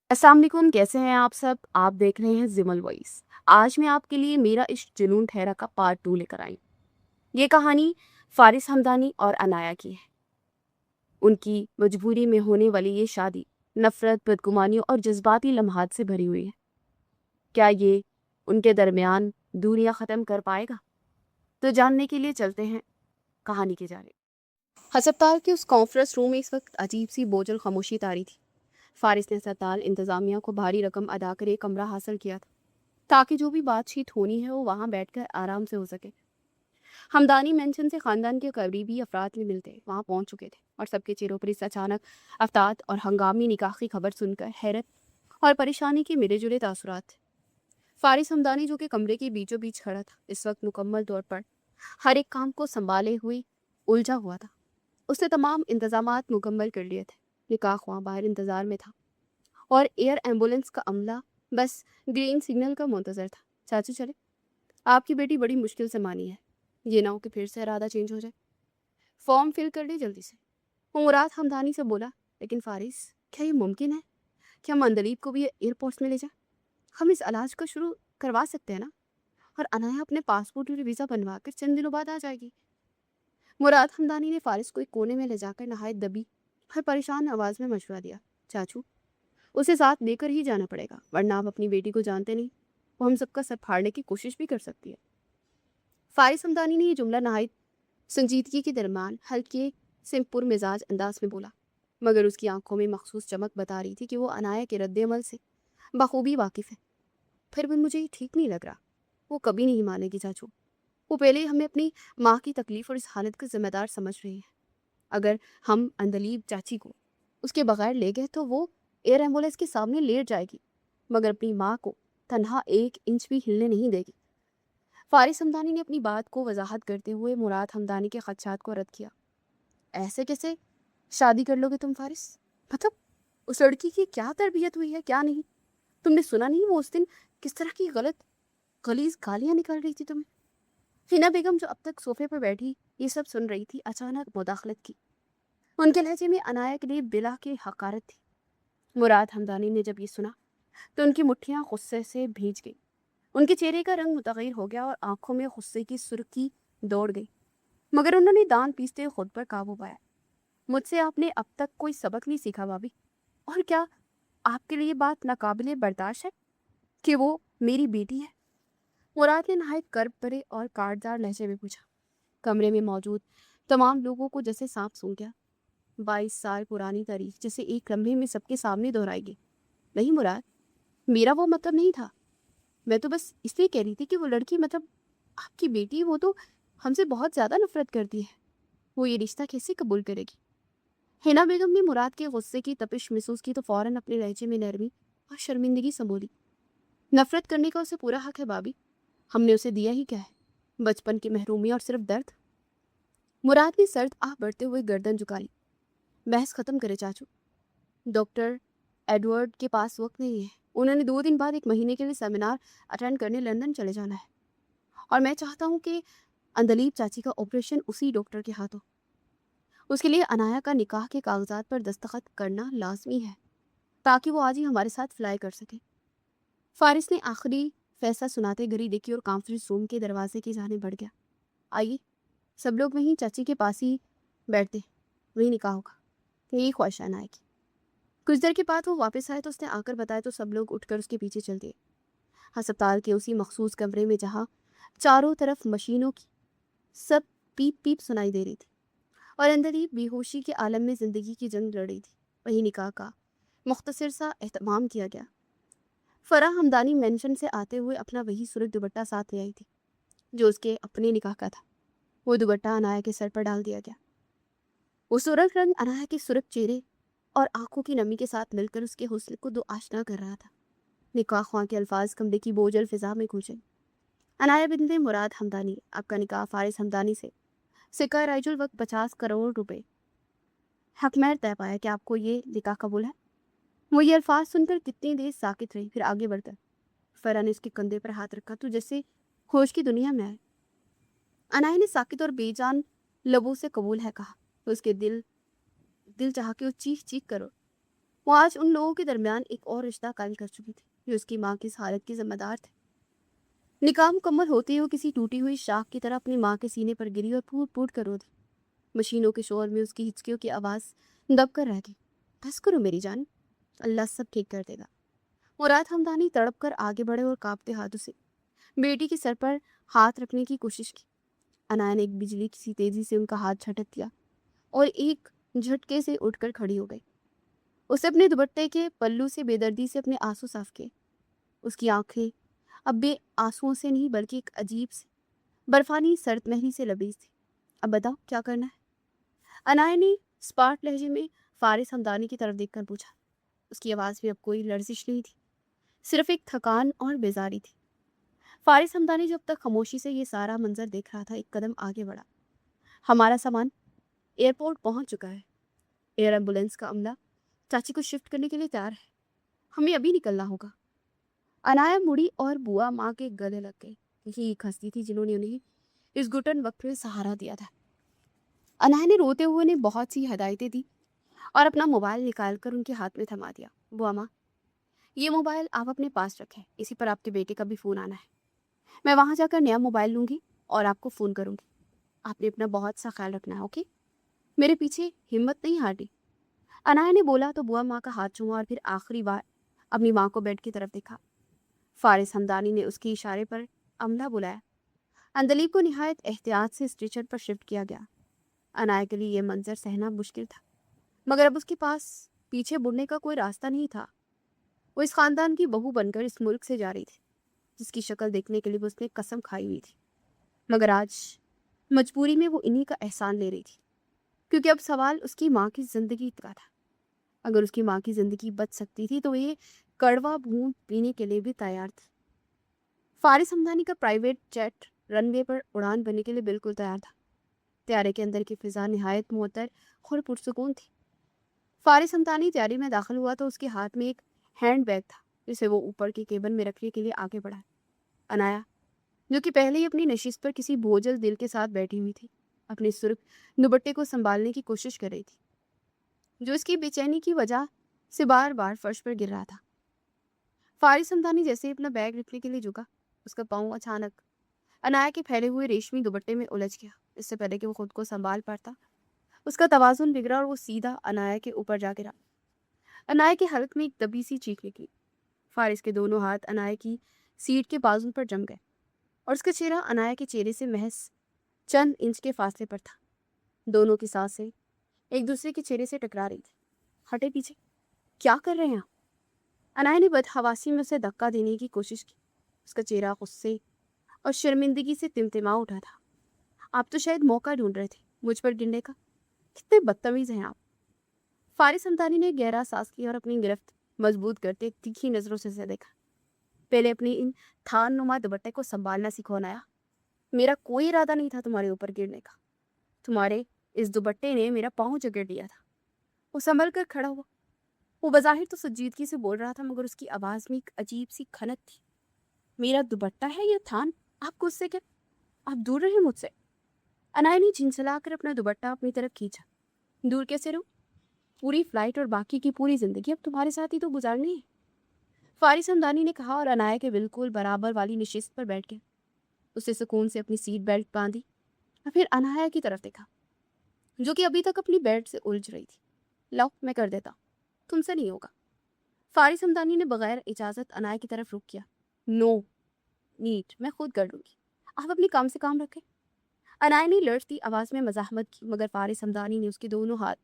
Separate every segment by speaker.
Speaker 1: अस्सलाम वालेकुम, कैसे हैं आप सब? आप देख रहे हैं जिमल वॉइस। आज मैं आपके लिए मेरा इश्क जुनून ठहरा का पार्ट 2 लेकर आई। ये कहानी फारिस हमदानी और अनाया की है। उनकी मजबूरी में होने वाली ये शादी नफरत, बदगुमानियों और जज्बाती लम्हात से भरी हुई है। क्या ये उनके दरमियान दूरियां ख़त्म कर पाएगा? तो जानने के लिए चलते हैं कहानी की जानिब। हस्पताल के उस कॉन्फ्रेंस रूम में इस वक्त अजीब सी बोझल खामोशी तारी थी। फारिस ने अस्पताल इंतज़ामिया को भारी रकम अदा कर एक कमरा हासिल किया था ताकि जो भी बातचीत होनी है वो वहाँ बैठकर आराम से हो सके। हमदानी मेंशन से खानदान के करीबी अफराद भी मिलते वहाँ पहुँच चुके थे और सबके चेहरों पर इस अचानक अफतात और हंगामी निकाह की खबर सुनकर हैरत और परेशानी के मिले जुले तासुरात थे। फारिस हमदानी जो कि कमरे के बीचों बीच खड़ा था, इस वक्त मुकम्मल तौर पर हर एक काम को संभाले हुए उलझा हुआ था। उसने तमाम इंतजामात मुकम्मल कर लिए थे। निकाह वहाँ बाहर इंतज़ार में था और एयर एम्बुलेंस का अमला बस ग्रीन सिग्नल का मुंतज़र था। चाचू चले, आपकी बेटी बड़ी मुश्किल से मानी है, ये ना हो कि फिर से इरादा चेंज हो जाए। फॉर्म फिल कर ली जल्दी से, वो मुराद हमदानी से बोला। लेकिन फारिस, क्या ये मुमकिन है कि हम अंदलीब को भी एयरपोर्ट में ले जाएं? हम इस इलाज को शुरू करवा सकते हैं ना, और अनाया अपने पासपोर्ट और वीज़ा बनवा कर चंद दिनों बाद आ जाएगी। मुराद हमदानी ने फारिस को एक कोने में ले जाकर नहायत दबी और परेशान आवाज़ में मशवरा दिया। चाचू, उसे साथ लेकर ही जाना पड़ेगा, वरना आप अपनी बेटी को जानते नहीं, वो हम सबका सर फाड़ने की कोशिश भी कर सकती है। फारिस हमदानी ने यह जुमला नहायत संजीदगी के दरमियान हल्के से पुरमिजाज अंदाज में बोला, मगर उसकी आंखों में मखसूस चमक बता रही थी कि वो अनाया के रद्द-ए-अमल से बखूबी वाकिफ़ है। फिर भी मुझे ये ठीक नहीं लग रहा। वो कभी नहीं मानेगी चाचू। वो पहले ही हमें अपनी माँ की तकलीफ़ और इस हालत का जिम्मेदार समझ रही है। अगर हम अंदलीब चाची को उसके बगैर ले गए तो वो एयर एम्बुलेंस के सामने लेट जाएगी, मगर अपनी माँ को तन्हा 1 इंच भी हिलने नहीं देगी। फारिस हमदानी ने अपनी बात को वजाहत करते हुए मुराद हमदानी के खदशात को रद्द किया। ऐसे कैसे शादी कर लोगे तुम फारिस? मतलब उस लड़की की क्या तरबियत हुई है, क्या नहीं? तुमने सुना नहीं वो उस दिन किस तरह की गलत गलीज गालियां निकल रही थी तुम्हें? हिना बेगम जो अब तक सोफे पर बैठी ये सब सुन रही थी, अचानक मुदाखलत की। उनके लहजे में अनाया के लिए बिला की हकारत थी। मुराद हमदानी ने जब ये सुना तो उनकी मुट्ठियां गुस्से से भीज गई। उनके चेहरे का रंग मुतगैर हो गया और आंखों में गुस्से की सुर्खी दौड़ गई, मगर उन्होंने दांत पीसते हुए खुद पर काबू पाया। मुझसे आपने अब तक कोई सबक नहीं सीखा भाभी? और क्या आपके लिए बात नाकाबिले बर्दाश्त है कि वो मेरी बेटी है? मुराद ने नहायत कर्ब भरे और काटदार लहजे में पूछा। कमरे में मौजूद तमाम लोगों को जैसे सांप सूंघ गया। 22 साल पुरानी तारीख जैसे एक लम्हे में सबके सामने दोहराएगी। नहीं मुराद, मेरा वो मतलब नहीं था। मैं तो बस इसलिए कह रही थी कि वो लड़की, मतलब आपकी बेटी, वो तो हमसे बहुत ज़्यादा नफरत करती है। वो ये रिश्ता कैसे कबूल करेगी? हिना बेगम ने मुराद के गुस्से की तपिश महसूस की तो फौरन अपने लहजे में नरमी और शर्मिंदगी संबोली। नफरत करने का उसे पूरा हक है भाभी। हमने उसे दिया ही क्या है? बचपन की महरूमी और सिर्फ दर्द। मुराद ने सर्द आह बढ़ते हुए गर्दन झुका ली। बहस खत्म करे चाचू। डॉक्टर एडवर्ड के पास वक्त नहीं है। उन्होंने 2 दिन बाद 1 महीने के लिए सेमिनार अटेंड करने लंदन चले जाना है, और मैं चाहता हूँ कि अंदलीब चाची का ऑपरेशन उसी डॉक्टर के हाथ हो। उसके लिए अनाया का निकाह के कागजात पर दस्तखत करना लाजमी है ताकि वो आज ही हमारे साथ फ्लाई कर सके। फारिस ने आखिरी फैसला सुनाते घड़ी देखी और कॉन्फ्रेंस रूम के दरवाजे की जाने बढ़ गया। आइए सब लोग वहीं चाची के पास ही बैठते, वहीं निकाह होगा, यही ख्वाहिश है अनाया की। कुछ देर के बाद वो वापस आए तो उसने आकर बताया तो सब लोग उठकर उसके पीछे चल दिए। अस्पताल के उसी मखसूस कमरे में जहाँ चारों तरफ मशीनों की सब पीप पीप सुनाई दे रही थी और अंदर ही बेहोशी के आलम में ज़िंदगी की जंग लड़ रही थी, वही निकाह का मुख्तसर सा एहतमाम किया गया। फराह हमदानी मेंशन से आते हुए अपना वही सुर्ख दुपट्टा साथ ले आई थी जो उसके अपने निकाह का था। वो दुपट्टा अनाया के सर पर डाल दिया गया। वो सुर्ख रंग अनाया के सुर्ख चेहरे और आंखों की नमी के साथ मिलकर उसके हुस्न को दो आशना कर रहा था। निकाह ख्वां के अल्फाज कमरे की बोझल फिजा में गूंजे। अनाया बिन्ते मुराद हमदानी, आपका निकाह फारिस हमदानी से सिक्का राइजुल वक्त 50 करोड़ रुपए हकमैर तय पाया कि आपको ये निकाह कबूल है। वो ये अल्फाज सुनकर कितनी देर साकित रही, फिर आगे बढ़कर फरा ने उसके कंधे पर हाथ रखा तो जैसे होश की दुनिया में आए। अनाया ने साकित और बेजान लबों से कबूल है कहा तो उसके दिल दिल चाह के वो चीख चीख करो। وہ آج ان لوگوں کے درمیان ایک اور رشتہ قائم کر چکی تھی جو اس کی ماں کی اس حالت کی ذمہ دار تھے۔ نکاح مکمل ہوتے ہی وہ کسی ٹوٹی ہوئی شاخ کی طرح اپنی ماں کے سینے پر گری اور پھوٹ پھوٹ کر رو دی۔ مشینوں کے شور میں اس کی ہچکیوں کی آواز دب کر رہ گئی۔ بس کرو میری جان، اللہ سب ٹھیک کر دے گا۔ مراد ہمدانی تڑپ کر آگے بڑھے اور کانپتے ہاتھوں سے بیٹی کے سر پر ہاتھ رکھنے کی کوشش کی۔ عنایا نے ایک بجلی کی سی تیزی سے ان کا ہاتھ جھٹک دیا اور ایک جھٹکے سے اٹھ کر کھڑی ہو گئی۔ اسے اپنے دوپٹے کے پلو سے بے دردی سے اپنے آنسو صاف کیے۔ اس کی آنکھیں اب بے آنسوؤں سے نہیں بلکہ ایک عجیب سے برفانی سرد مہری سے لبریز تھی۔ اب بتاؤ کیا کرنا ہے؟ عنایا نے اسپاٹ لہجے میں فارس ہمدانی کی طرف دیکھ کر پوچھا۔ اس کی آواز میں اب کوئی لرزش نہیں تھی، صرف ایک تھکان اور بیزاری تھی۔ فارس ہمدانی جب تک خاموشی سے یہ سارا منظر دیکھ رہا تھا ایک قدم آگے بڑھا۔ ہمارا سامان ایئرپورٹ پہنچ چکا ہے۔ ایئر ایمبولینس کا عملہ چاچی کو شفٹ کرنے کے لیے تیار ہے، ہمیں ابھی نکلنا ہوگا۔ عنایا مڑی اور بوا ماں کے گلے لگ گئی۔ یہ ایک ہستی تھی جنہوں نے انہیں اس گھٹن وقت میں سہارا دیا تھا۔ عنایا نے روتے ہوئے انہیں بہت سی ہدایتیں دی اور اپنا موبائل نکال کر ان کے ہاتھ میں تھما دیا۔ بوا ماں، یہ موبائل آپ اپنے پاس رکھیں، اسی پر آپ کے بیٹے کا بھی فون آنا ہے۔ میں وہاں جا کر نیا موبائل لوں گی اور آپ کو فون کروں گی۔ آپ نے اپنا بہت سا خیال رکھنا ہے، اوکے؟ میرے پیچھے ہمت نہیں ہارنی۔ عنایا نے بولا تو بوا ماں کا ہاتھ چوما اور پھر آخری بار اپنی ماں کو بیڈ کی طرف دیکھا۔ فارس ہمدانی نے اس کے اشارے پر عملہ بلایا۔ اندلیب کو نہایت احتیاط سے اسٹریچر پر شفٹ کیا گیا۔ عنایا کے لیے یہ منظر سہنا مشکل تھا، مگر اب اس کے پاس پیچھے مڑنے کا کوئی راستہ نہیں تھا۔ وہ اس خاندان کی بہو بن کر اس ملک سے جا رہی تھی جس کی شکل دیکھنے کے لیے اس نے قسم کھائی ہوئی تھی، مگر آج مجبوری میں وہ انہی کا احسان لے رہی تھی، کیونکہ اب سوال اس کی ماں کی زندگی کا تھا۔ اگر اس کی ماں کی زندگی بچ سکتی تھی تو یہ کڑوا بھون پینے کے لیے بھی تیار تھی۔ فارس ہمدانی کا پرائیویٹ جیٹ رن وے پر اڑان بھرنے کے لیے بالکل تیار تھا۔ طیارے کے اندر کی فضا نہایت معطر اور پرسکون تھی۔ فارس ہمدانی طیارے میں داخل ہوا تو اس کے ہاتھ میں ایک ہینڈ بیگ تھا جسے وہ اوپر کے کیبن میں رکھنے کے لیے آگے بڑھا۔ عنایا، جو کہ پہلے ہی اپنی نشست پر کسی بوجھل دل کے ساتھ بیٹھی ہوئی تھی، اپنے سرخ دوپٹے کو سنبھالنے کی کوشش کر رہی تھی جو اس کی بے چینی کی وجہ سے بار بار فرش پر گر رہا تھا۔ فارس ہمدانی جیسے ہی اپنا بیگ رکھنے کے لیے جھکا، اس کا پاؤں اچانک عنایا کے پھیلے ہوئے ریشمی دوپٹے میں الجھ گیا۔ اس سے پہلے کہ وہ خود کو سنبھال پاتا، اس کا توازن بگڑا اور وہ سیدھا عنایا کے اوپر جا گرا۔ عنایا کے حلق میں ایک دبی سی چیخ نکلی۔ فارس کے دونوں ہاتھ عنایا کی سیٹ کے بازو پر جم گئے اور اس کا چہرہ عنایا کے چہرے سے محض چند انچ کے فاصلے پر تھا۔ دونوں کی سانسیں ایک دوسرے کے چہرے سے ٹکرا رہی تھی۔ ہٹے پیچھے، کیا کر رہے ہیں؟ عنایا نے بدحواسی میں اسے دھکا دینے کی کوشش کی۔ اس کا چہرہ غصے اور شرمندگی سے تمتما اٹھا تھا۔ آپ تو شاید موقع ڈھونڈ رہے تھے مجھ پر گرنے کا، کتنے بدتمیز ہیں آپ۔ فارس ہمدانی نے گہرا سانس لیا اور اپنی گرفت مضبوط کرتے تیکھی نظروں سے اسے دیکھا۔ پہلے اپنی ان تھان نما دوپٹے کو سنبھالنا سیکھو عنایا۔ میرا کوئی ارادہ نہیں تھا تمہارے اوپر گرنے کا، تمہارے اس دوپٹے نے میرا پاؤں جگڑ دیا تھا۔ وہ سنبھل کر کھڑا ہوا۔ وہ بظاہر تو سنجیدگی سے بول رہا تھا مگر اس کی آواز میں ایک عجیب سی کھنت تھی۔ میرا دوپٹہ ہے یا تھان؟ آپ کو اس سے کیا؟ آپ دور رہیں مجھ سے۔ عنایا نے جھنجھلا کر اپنا دوپٹہ اپنی طرف کھینچا۔ دور کیسے رہوں؟ پوری فلائٹ اور باقی کی پوری زندگی اب تمہارے ساتھ ہی تو گزارنی ہے، فارس ہمدانی نے کہا اور عنایا کے بالکل برابر والی نشست پر بیٹھ گیا۔ اسے سکون سے اپنی سیٹ بیلٹ باندھی اور پھر عنایا کی طرف دیکھا جو کہ ابھی تک اپنی بیڈ سے الجھ رہی تھی۔ لاؤ میں کر دیتا ہوں، تم سے نہیں ہوگا۔ فارس ہمدانی نے بغیر اجازت عنایا کی طرف رخ کیا۔ نو نیٹ، میں خود کر لوں گی، آپ اپنی کام سے کام رکھیں۔ عنایا نے لڑتی آواز میں مزاحمت کی مگر فارس ہمدانی نے اس کے دونوں ہاتھ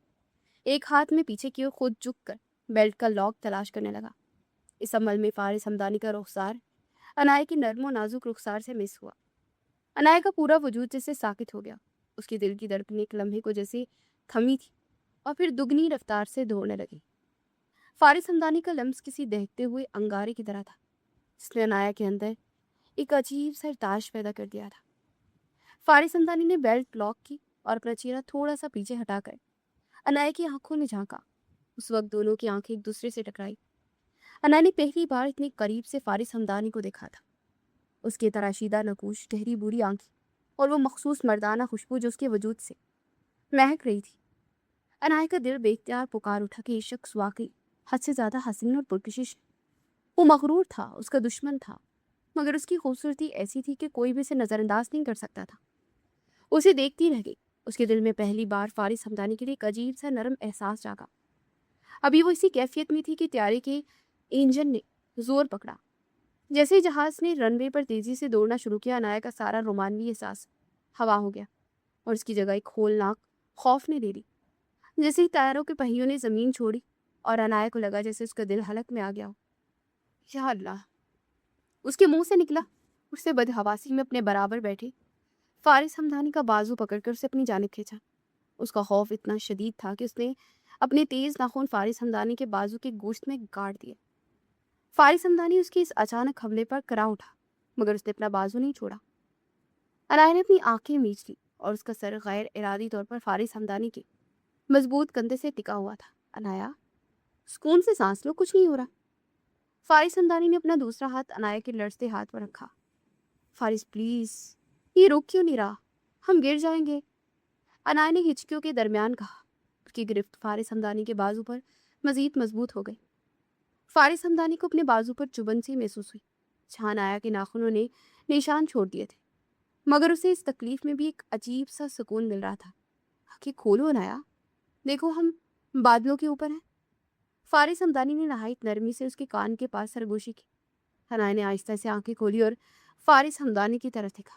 Speaker 1: ایک ہاتھ میں پیچھے کیے خود جھک کر بیلٹ کا لاک تلاش کرنے لگا۔ اس عمل میں فارس ہمدانی کا رخسار عنایا کی نرم و نازک رخسار سے مس ہوا۔ عنایا کا پورا وجود جیسے ساکت ہو گیا۔ اس کی دل کی دھڑکنیں ایک لمحے کو جیسے تھمی تھی اور پھر دگنی رفتار سے دوڑنے لگی۔ فارس ہمدانی کا لمس کسی دہکتے ہوئے انگارے کی طرح تھا جس نے عنایا کے اندر ایک عجیب سا ارتعاش پیدا کر دیا تھا۔ فارس ہمدانی نے بیلٹ لاک کی اور اپنا چہرہ تھوڑا سا پیچھے ہٹا کر عنایا کی آنکھوں میں جھانکا۔ اس وقت دونوں کی آنکھیں ایک دوسرے سے ٹکرائی۔ عنایا نے پہلی بار اتنی قریب سے فارس ہمدانی کو دیکھا تھا۔ اس کے تراشیدہ نقوش، گہری بوری آنکھیں اور وہ مخصوص مردانہ خوشبو جو اس کے وجود سے مہک رہی تھی۔ عنایا کا دل بے اختیار پکار اٹھا کہ یہ شخص واقعی حد سے زیادہ حسین اور پرکشش. وہ مغرور تھا، اس کا دشمن تھا، مگر اس کی خوبصورتی ایسی تھی کہ کوئی بھی اسے نظر انداز نہیں کر سکتا تھا. اسے دیکھتی رہ گئی. اس کے دل میں پہلی بار فارس حمدانی کے لیے ایک عجیب سا نرم احساس جاگا. ابھی وہ اسی کیفیت میں تھی کہ طیارے کے انجن نے زور پکڑا. جیسے ہی جہاز نے رن وے پر تیزی سے دوڑنا شروع کیا، عنایا کا سارا رومانوی احساس ہوا ہو گیا اور اس کی جگہ ایک ہولناک خوف نے لے لی. جیسے ہی ٹائروں کے پہیوں نے زمین چھوڑی اور عنایا کو لگا جیسے اس کا دل حلق میں آ گیا ہو. یا اللہ، اس کے منہ سے نکلا. اس سے بدحواسی میں اپنے برابر بیٹھے فارس حمدانی کا بازو پکڑ کر اسے اپنی جانب کھینچا. اس کا خوف اتنا شدید تھا کہ اس نے اپنے تیز ناخن فارس حمدانی کے بازو کے گوشت میں گاڑ دیے. فارس حمدانی اس کی اس اچانک حملے پر کرا اٹھا، مگر اس نے اپنا بازو نہیں چھوڑا. عنایا نے اپنی آنکھیں میچ لی اور اس کا سر غیر ارادی طور پر فارس حمدانی کے مضبوط کندھے سے ٹکا ہوا تھا. عنایا، سکون سے سانس لو، کچھ نہیں ہو رہا. فارس حمدانی نے اپنا دوسرا ہاتھ عنایا کے لرزتے ہاتھ پر رکھا. فارس پلیز، یہ رک کیوں نہیں رہا؟ ہم گر جائیں گے. عنایا نے ہچکیوں کے درمیان کہا. اس کی گرفت فارس حمدانی کے بازو پر مزید مضبوط ہو گئی. فارس حمدانی کو اپنے بازو پر چبھن سی محسوس ہوئی. جہاں عنایا کے ناخنوں نے نشان چھوڑ دیے تھے، مگر اسے اس تکلیف میں بھی ایک عجیب سا سکون مل رہا تھا. آنکھیں کھولو عنایا، دیکھو ہم بادلوں کے اوپر ہیں. فارس حمدانی نے نہایت نرمی سے اس کے کان کے پاس سرگوشی کی. عنایا نے آہستہ سے آنکھیں کھولی اور فارس حمدانی کی طرف دیکھا.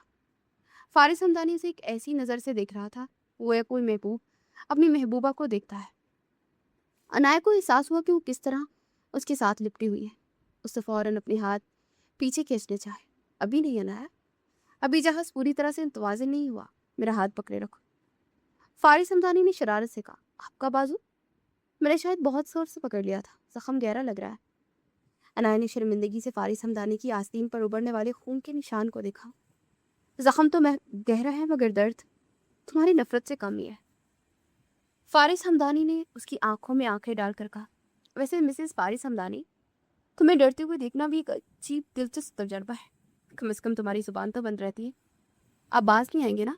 Speaker 1: فارس حمدانی اسے ایک ایسی نظر سے دیکھ رہا تھا وہ یا کوئی محبوب اپنی محبوبہ کو دیکھتا ہے. عنایا کو احساس ہوا کہ وہ کس طرح اس کے ساتھ لپٹی ہوئی ہے. اس نے فوراً اپنے ہاتھ پیچھے کھینچنے چاہے. ابھی نہیں عنایا، ابھی جہاز پوری طرح سے متوازن نہیں ہوا، میرا ہاتھ پکڑے رکھو. فارس حمدانی نے شرارت سے کہا. آپ کا بازو؟ میں نے شاید بہت زور سے پکڑ لیا تھا، زخم گہرا لگ رہا ہے. عنایا نے شرمندگی سے فارس حمدانی کی آستین پر ابھرنے والے خون کے نشان کو دیکھا. زخم تو گہرا ہے مگر درد تمہاری نفرت سے کم ہی ہے. فارس حمدانی نے اس کی آنکھوں میں آنکھیں ڈال کر کہا. ویسے مسز فارس حمدانی، تمہیں ڈرتے ہوئے دیکھنا بھی ایک عجیب دلچسپ تجربہ ہے. کم از کم تمہاری زبان تو بند رہتی ہے. آپ باز نہیں آئیں گے نا؟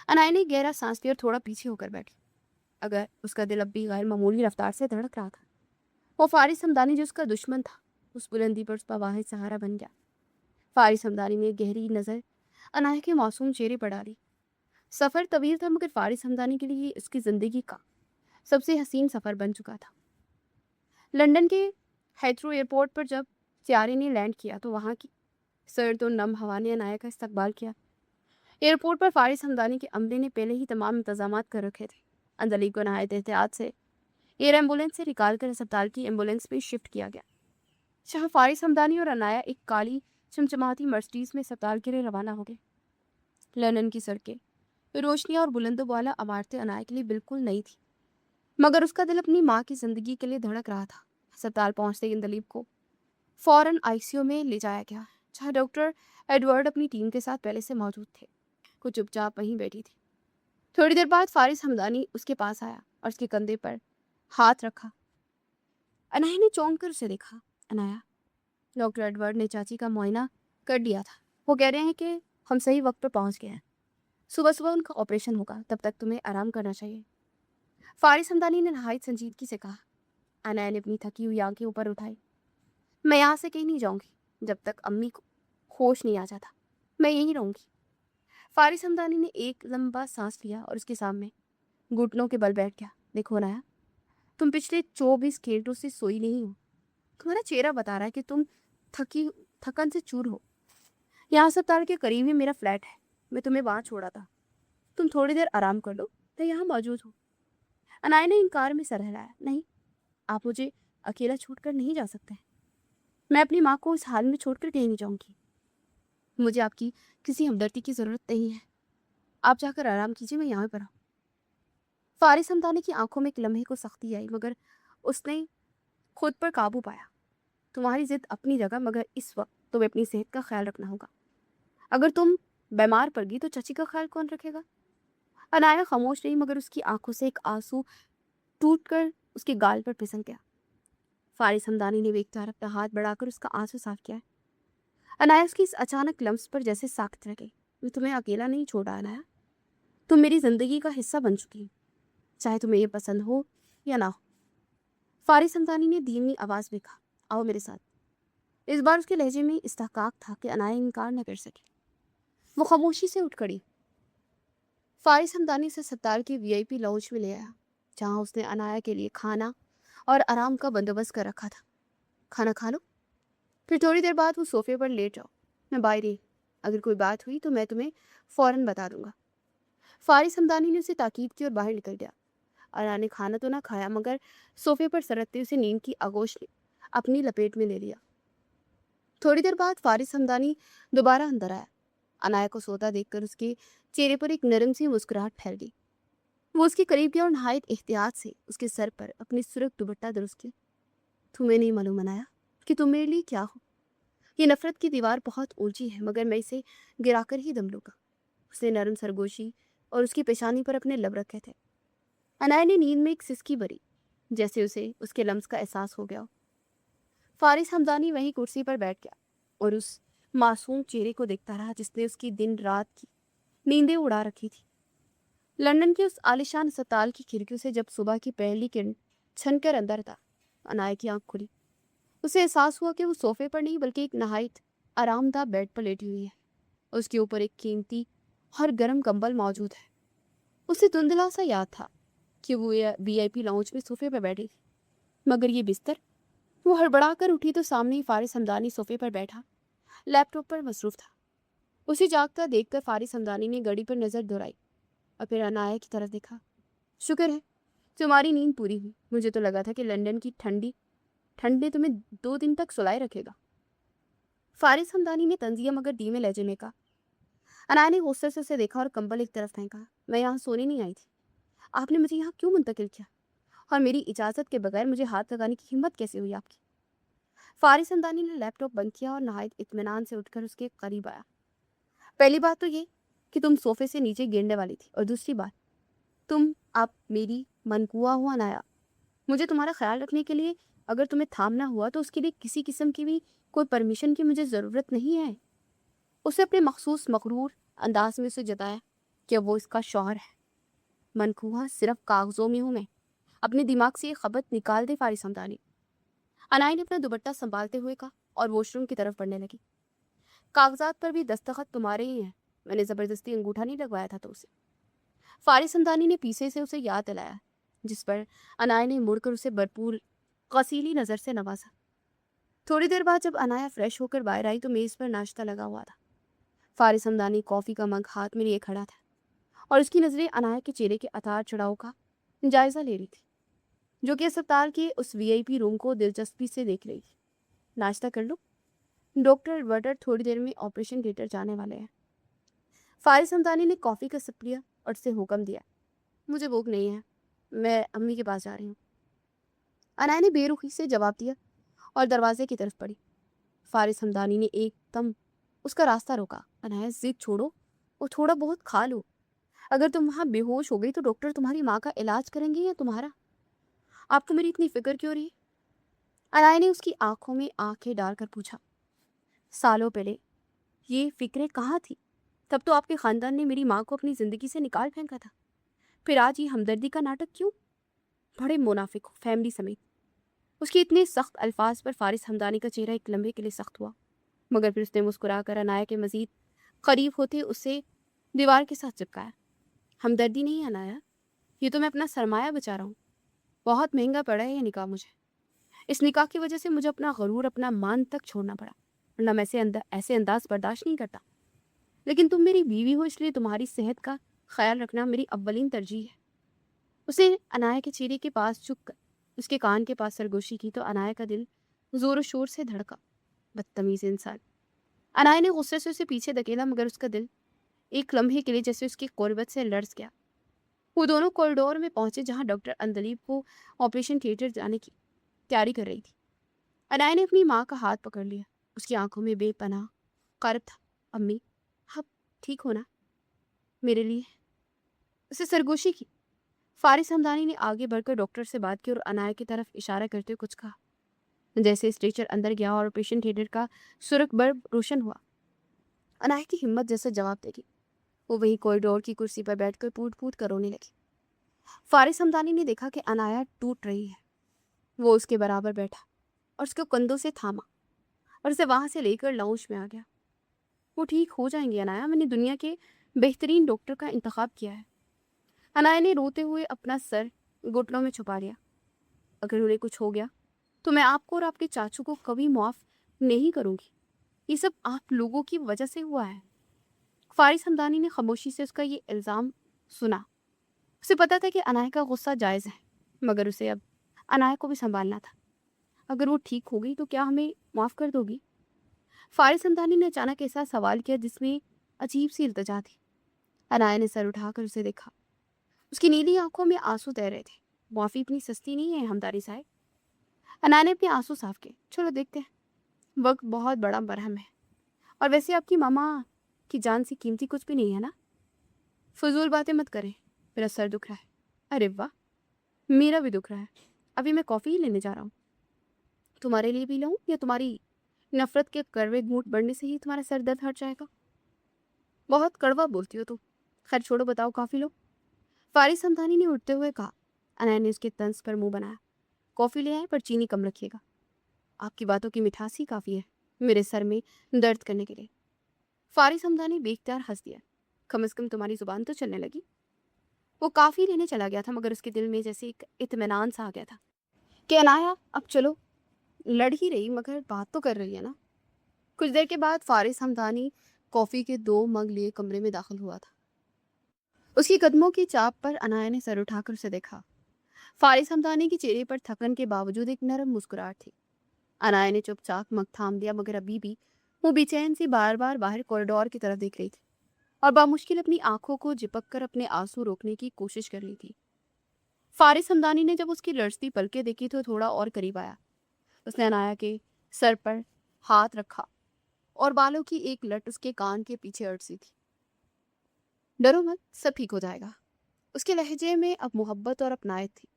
Speaker 1: عنایا نے گہرا سانس لیا اور تھوڑا پیچھے ہو کر بیٹھی. اگر اس کا دل اب بھی غیر معمولی رفتار سے دھڑک رہا تھا. وہ فارس حمدانی جو اس کا دشمن تھا اس بلندی پر اس کا واحد سہارا بن گیا. فارس حمدانی نے گہری نظر عنایا کے معصوم چہرے پر ڈالی. سفر طویل تھا مگر فارس حمدانی کے لیے اس کی زندگی کا سب سے حسین سفر بن چکا تھا. لندن کے ہیتھرو ایئرپورٹ پر جب طیارے نے لینڈ کیا تو وہاں کی سرد و نم ہوا نے عنایا کا استقبال کیا. ایئرپورٹ پر فارس حمدانی کے عملے نے پہلے ہی تمام انتظامات کر رکھے تھے. اندلی کو نہایت احتیاط سے ایئر ایمبولینس سے نکال کر اسپتال کی ایمبولینس میں شفٹ کیا گیا. جہاں فارس حمدانی اور عنایا ایک کالی چمچماتی مرسڈیز میں اسپتال کے لیے روانہ ہو گئے. لندن کی سڑکیں، روشنیاں اور بلند و بالا عمارتیں عنایا کے لیے بالکل نئی تھی، مگر اس کا دل اپنی ماں کی زندگی کے لیے دھڑک رہا تھا. اسپتال پہنچتے ہی اندلیب کو فوراً آئی سی یو میں لے جایا گیا، جہاں ڈاکٹر ایڈورڈ اپنی ٹیم کے ساتھ پہلے سے موجود تھے. وہ چپ چاپ وہیں بیٹھی تھی. تھوڑی دیر بعد فارس حمدانی اس کے پاس آیا اور اس کے کندھے پر ہاتھ رکھا. عنایا نے چونک کر اسے دیکھا. عنایا، ڈاکٹر ایڈورڈ نے چاچی کا معائنہ کر لیا تھا. وہ کہہ رہے ہیں کہ ہم صحیح وقت پر پہنچ گئے ہیں. صبح صبح ان کا آپریشن ہوگا، تب تک تمہیں آرام کرنا چاہیے. فارس حمدانی نے نہایت سنجیدگی سے کہا. عنایا نے اپنی تھکی ہوئی آنکھیں اوپر اٹھائی. میں یہاں سے کہیں نہیں جاؤں گی جب تک امی کو ہوش نہیں آ جاتا. میں یہیں رہوں گی. فارس حمدانی نے ایک لمبا سانس لیا اور اس کے سامنے گھٹنوں کے بل بیٹھ گیا. دیکھو عنایا، تم پچھلے 24 گھنٹوں سے سوئی نہیں ہو. تمہارا چہرہ بتا رہا ہے کہ تم تھکن سے چور ہو. یہاں اسپتال کے قریب ہی میرا فلیٹ ہے، میں تمہیں وہاں چھوڑا تھا. تم تھوڑی دیر آرام کر لو، میں یہاں موجود ہوں. عنایا نے انکار میں سر ہلایا. نہیں، آپ مجھے اکیلا چھوڑ کر نہیں جا سکتے. میں اپنی ماں کو اس حال میں چھوڑ کر کہیں نہیں جاؤں گی. مجھے آپ کی کسی ہمدردی کی ضرورت نہیں ہے. آپ جا کر آرام کیجیے، میں یہاں پر ہوں. فارس حمدانی کی آنکھوں میں ایک لمحے کو سختی آئی، مگر اس نے خود پر قابو پایا. تمہاری ضد اپنی جگہ، مگر اس وقت تمہیں اپنی صحت کا خیال رکھنا ہوگا. اگر تم بیمار پڑ گئی تو چچی کا خیال کون رکھے گا؟ عنایا خاموش رہی، مگر اس کی آنکھوں سے ایک آنسو ٹوٹ کر اس کے گال پر پھسل گیا. فارس حمدانی نے ایک طرف اپنا ہاتھ بڑھا کر اس کا آنسو صاف کیا. عنایا اس کی اس اچانک لمس پر جیسے ساکت رہ گئی. میں تمہیں اکیلا نہیں چھوڑا عنایا، تم میری زندگی کا حصہ بن چکی ہو، چاہے تمہیں یہ پسند ہو یا نہ ہو. فارس ہمدانی نے دھیمی آواز میں کہا، آؤ میرے ساتھ۔ اس بار اس کے لہجے میں استحقاق تھا کہ عنایا انکار نہ کر سکی۔ وہ خاموشی سے اٹھ کھڑی، فارس ہمدانی سے ستار کے وی آئی پی لاؤنج میں لے آیا، جہاں اس نے عنایا کے لیے کھانا اور آرام کا بندوبست کر رکھا تھا۔ کھانا کھا لو، پھر تھوڑی دیر بعد وہ صوفے پر لیٹ جاؤ، میں باہر ہی، اگر کوئی بات ہوئی تو میں تمہیں فوراً بتا دوں گا۔ فارس ہمدانی نے اسے تاکید کی اور باہر نکل گیا۔ عنایا نے کھانا تو نہ کھایا، مگر صوفے پر سرکتے اسے نیند کی آغوش نے اپنی لپیٹ میں لے لیا۔ تھوڑی دیر بعد فارس ہمدانی دوبارہ اندر آیا۔ عنایا کو سوتا دیکھ کر اس کے چہرے پر ایک نرم سی مسکراہٹ پھیل گئی۔ وہ اس کے قریب گیا اور نہایت احتیاط سے اس کے سر پر اپنی سرخ دوپٹہ درست کیا۔ تمہیں نہیں معلوم عنایا کہ تم میرے لیے کیا ہو؟ یہ نفرت کی دیوار بہت اونچی ہے، مگر میں اسے گرا کر ہی دم لوں گا۔ اس نے نرم سرگوشی اور اس کی پیشانی پر اپنے لب رکھے تھے۔ عنایا نے نیند میں ایک سسکی بری، جیسے اسے اس کے لمس کا احساس ہو گیا ہو۔ فارس ہمدانی وہیں کرسی پر بیٹھ گیا اور اس معصوم چہرے کو دیکھتا رہا جس نے اس کی دن رات کی نیندیں اڑا رکھی تھی۔ لندن کے اس عالیشان اسپتال کی کھڑکیوں سے جب صبح کی پہلی کرن چھن کر اندر تھا، عنایا کی آنکھ کھلی۔ اسے احساس ہوا کہ وہ صوفے پر نہیں بلکہ ایک نہایت آرام دہ بیڈ پر لیٹی ہوئی ہے۔ اس کے اوپر ایک قیمتی اور گرم کمبل موجود ہے۔ اسے دھندلا سا یاد تھا کہ وہ وی آئی پی لاؤنج میں صوفے پر بیٹھی تھی، مگر یہ بستر۔ وہ ہڑبڑا کر اٹھی تو سامنے ہی فارس ہمدانی صوفے پر بیٹھا لیپ ٹاپ پر مصروف تھا۔ اسے جاگتا دیکھ کر فارس ہمدانی نے گھڑی پر نظر دوڑائی اور پھر عنایا کی طرف دیکھا۔ شکر ہے تمہاری نیند پوری ہوئی، مجھے تو لگا تھا کہ لندن کی ٹھنڈ نے تمہیں 2 دن تک سلائے رکھے گا۔ فارس ہمدانی نے طنزیہ مگر دھیمے لہجے میں کہا۔ عنایا نے غصے سے اسے دیکھا اور کمبل ایک طرف پھینکا۔ میں یہاں سونے نہیں آئی تھی، آپ نے مجھے یہاں کیوں منتقل کیا، اور میری اجازت کے بغیر مجھے ہاتھ لگانے کی ہمت کیسے ہوئی آپ کی؟ فارس ہمدانی نے لیپ ٹاپ بند کیا اور نہایت اطمینان سے اٹھ کر اس کے قریب آیا۔ پہلی بات تو یہ کہ تم صوفے سے نیچے گرنے والی تھی، اور دوسری بات، تم اب میری منقوہ ہو عنایا۔ مجھے تمہارا خیال رکھنے کے لیے اگر تمہیں تھامنا ہوا تو اس کے لیے کسی قسم کی بھی کوئی پرمیشن کی مجھے ضرورت نہیں ہے۔ اسے اپنے مخصوص مغرور انداز میں اسے جتایا کہ وہ اس کا شوہر ہے۔ منقوہ صرف کاغذوں میں ہوں میں، اپنے دماغ سے یہ خبر نکال دے فارس ہمدانی۔ عنایا نے اپنا دوپٹہ سنبھالتے ہوئے کہا اور واش روم کی طرف بڑھنے لگی۔ کاغذات پر بھی دستخط تمہارے ہی ہیں، میں نے زبردستی انگوٹھا نہیں لگوایا تھا تو اسے۔ فارس ہمدانی نے پیچھے سے اسے یاد دلایا، جس پر عنایا نے مڑ کر اسے بھرپور قصیلی نظر سے نوازا۔ تھوڑی دیر بعد جب عنایا فریش ہو کر باہر آئی تو میز پر ناشتہ لگا ہوا تھا۔ فارس ہمدانی کافی کا مگ ہاتھ میں لیے کھڑا تھا اور اس کی نظریں عنایا کے چہرے کے اتار چڑھاؤ کا جائزہ لے رہی تھی، جو کہ اسپتال کے اس وی آئی پی روم کو دلچسپی سے دیکھ رہی تھی۔ ناشتہ کر لو، ڈاکٹر وٹر تھوڑی دیر میں آپریشن تھیٹر جانے والے ہیں۔ فارس ہمدانی نے کافی کا سپ لیا اور اسے حکم دیا، مجھے بھوک نہیں ہے، میں امی کے پاس جا رہی ہوں۔ عنایا نے بے رخی سے جواب دیا اور دروازے کی طرف پڑھی۔ فارس ہمدانی نے ایک دم اس کا راستہ روکا۔ عنایا ضد چھوڑو اور تھوڑا بہت کھا لو، اگر تم وہاں بے ہوش ہو گئی تو ڈاکٹر تمہاری ماں کا علاج کریں گے یا تمہارا؟ آپ کو میری اتنی فکر کیوں رہی؟ عنایا نے اس کی آنکھوں میں آنکھیں ڈال کر پوچھا۔ سالوں پہلے یہ فکریں کہاں تھی؟ تب تو آپ کے خاندان نے میری ماں کو اپنی زندگی سے نکال پھینکا تھا، پھر آج یہ ہمدردی کا ناٹک کیوں؟ بڑے منافق ہو، فیملی سمیت۔ اس کے اتنے سخت الفاظ پر فارس ہمدانی کا چہرہ ایک لمحے کے لیے سخت ہوا، مگر پھر اس نے مسکرا کر عنایا کے مزید قریب ہوتے اسے دیوار کے ساتھ چپکایا۔ ہمدردی نہیں عنایا، یہ تو میں اپنا سرمایہ بچا رہا ہوں۔ بہت مہنگا پڑا ہے یہ نکاح مجھے، اس نکاح کی وجہ سے مجھے اپنا غرور، اپنا مان تک چھوڑنا پڑا، ورنہ میں ایسے انداز برداشت نہیں کرتا۔ لیکن تم میری بیوی ہو، اس لیے تمہاری صحت کا خیال رکھنا میری اولین ترجیح ہے۔ اسے عنایا کے چہرے کے پاس جھک کر اس کے کان کے پاس سرگوشی کی تو عنایا کا دل زور و شور سے دھڑکا۔ بدتمیز انسان۔ عنایا نے غصے سے اسے پیچھے دھکیلا، مگر اس کا دل ایک لمحے کے لیے جیسے اس کی قربت سے لرز گیا۔ وہ دونوں کوریڈور میں پہنچے جہاں ڈاکٹر اندلیب کو آپریشن تھیٹر جانے کی تیاری کر رہی تھی۔ عنایا نے اپنی ماں کا ہاتھ پکڑ لیا، اس کی آنکھوں میں بے پناہ کرب تھا۔ امی، اب ٹھیک ہونا میرے لیے؟ اسے سرگوشی کی۔ فارس ہمدانی نے آگے بڑھ کر ڈاکٹر سے بات کی اور عنایا کی طرف اشارہ کرتے ہوئے کچھ کہا۔ جیسے اسٹریچر اندر گیا اور آپریشن تھیٹر کا سرخ بلب روشن ہوا، عنایا کی ہمت جیسا جواب دے گی۔ وہ وہیں کوریڈور کی کرسی پر بیٹھ کر پوٹ پوٹ کر رونے لگی۔ فارس ہمدانی نے دیکھا کہ عنایا ٹوٹ رہی ہے، وہ اس کے برابر بیٹھا اور اس کو کندھوں سے تھاما اور اسے وہاں سے لے کر لاؤنج میں آ گیا۔ وہ ٹھیک ہو جائیں گے انایا، میں نے دنیا کے بہترین ڈاکٹر کا انتخاب کیا ہے۔ انایا نے روتے ہوئے اپنا سر گھٹنوں میں چھپا لیا۔ اگر انہیں کچھ ہو گیا تو میں آپ کو اور آپ کے چاچو کو کبھی معاف نہیں کروں گی۔ یہ سب آپ لوگوں کی وجہ سے ہوا ہے۔ فارس ہمدانی نے خاموشی سے اس کا یہ الزام سنا۔ اسے پتا تھا کہ انایا کا غصہ جائز ہے، مگر اسے اب انایا کو بھی سنبھالنا تھا۔ اگر وہ ٹھیک ہو گئی تو کیا ہمیں معاف کر دو گی؟ فارس ہمدانی نے اچانک ایسا سوال کیا جس میں عجیب سی التجا تھی۔ انایا نے سر اٹھا کر اسے دیکھا۔ اس کی نیلی آنکھوں میں آنسو تیر رہے تھے۔ معافی اتنی سستی نہیں ہے ہمدانی صاحب۔ انایا نے اپنے آنسو صاف کیے۔ چلو دیکھتے ہیں، وقت بہت بڑا مرہم ہے، اور ویسے آپ کی ماما کی جان سے قیمتی کچھ بھی نہیں ہے نا۔ فضول باتیں مت کریں، میرا سر دکھ رہا ہے۔ ارے واہ، میرا بھی دکھ رہا ہے۔ ابھی میں کافی ہی لینے جا رہا ہوں۔ تمہارے لیے بھی لاؤں یا تمہاری نفرت کے کڑوے گھونٹ بڑھنے سے ہی تمہارا سر درد ہٹ جائے گا؟ بہت کڑوا بولتی ہو تم۔ خیر چھوڑو، بتاؤ کافی لو۔ فارس ہمدانی نے اٹھتے ہوئے کہا۔ انایا نے اس کے طنز پر منہ بنایا۔ کافی لے آئے پر چینی کم رکھیے گا۔ آپ کی باتوں کی مٹھاس ہی کافی ہے میرے سر میں درد کرنے کے لیے۔ فارس ہمدانی بے اختیار ہنس دیا۔ کم از کم تمہاری زبان تو چلنے لگی۔ وہ کافی لینے چلا گیا تھا، مگر اس کے دل میں جیسے ایک اطمینان سا آ گیا تھا کہ انایا اب چلو، لڑ ہی رہی مگر بات تو کر رہی ہے نا۔ کچھ دیر کے بعد فارس ہمدانی کافی کے 2 مگ لیے کمرے میں داخل ہوا تھا۔ اس کی قدموں کی چاپ پر انایا نے سر اٹھا کر اسے دیکھا۔ فارس ہمدانی کے چہرے پر تھکن کے باوجود ایک نرم مسکراہٹ تھی۔ انایا نے چپ چاپ مگ تھام دیا، مگر ابھی بھی وہ بے چین سی بار بار باہر کوریڈور کی طرف دیکھ رہی تھی اور بامشکل اپنی آنکھوں کو جپک کر اپنے آنسو روکنے کی کوشش کر رہی تھی۔ فارس ہمدانی نے جب اس کی لرزتی پلکیں دیکھی تو تھوڑا اور قریب آیا۔ اس نے انایا کے سر پر ہاتھ رکھا اور بالوں کی ایک لٹ اس کے کان کے پیچھے اڑسی تھی۔ ڈرو مت، سب ٹھیک ہو جائے گا۔ اس کے لہجے میں اب محبت اور اپنائیت تھی۔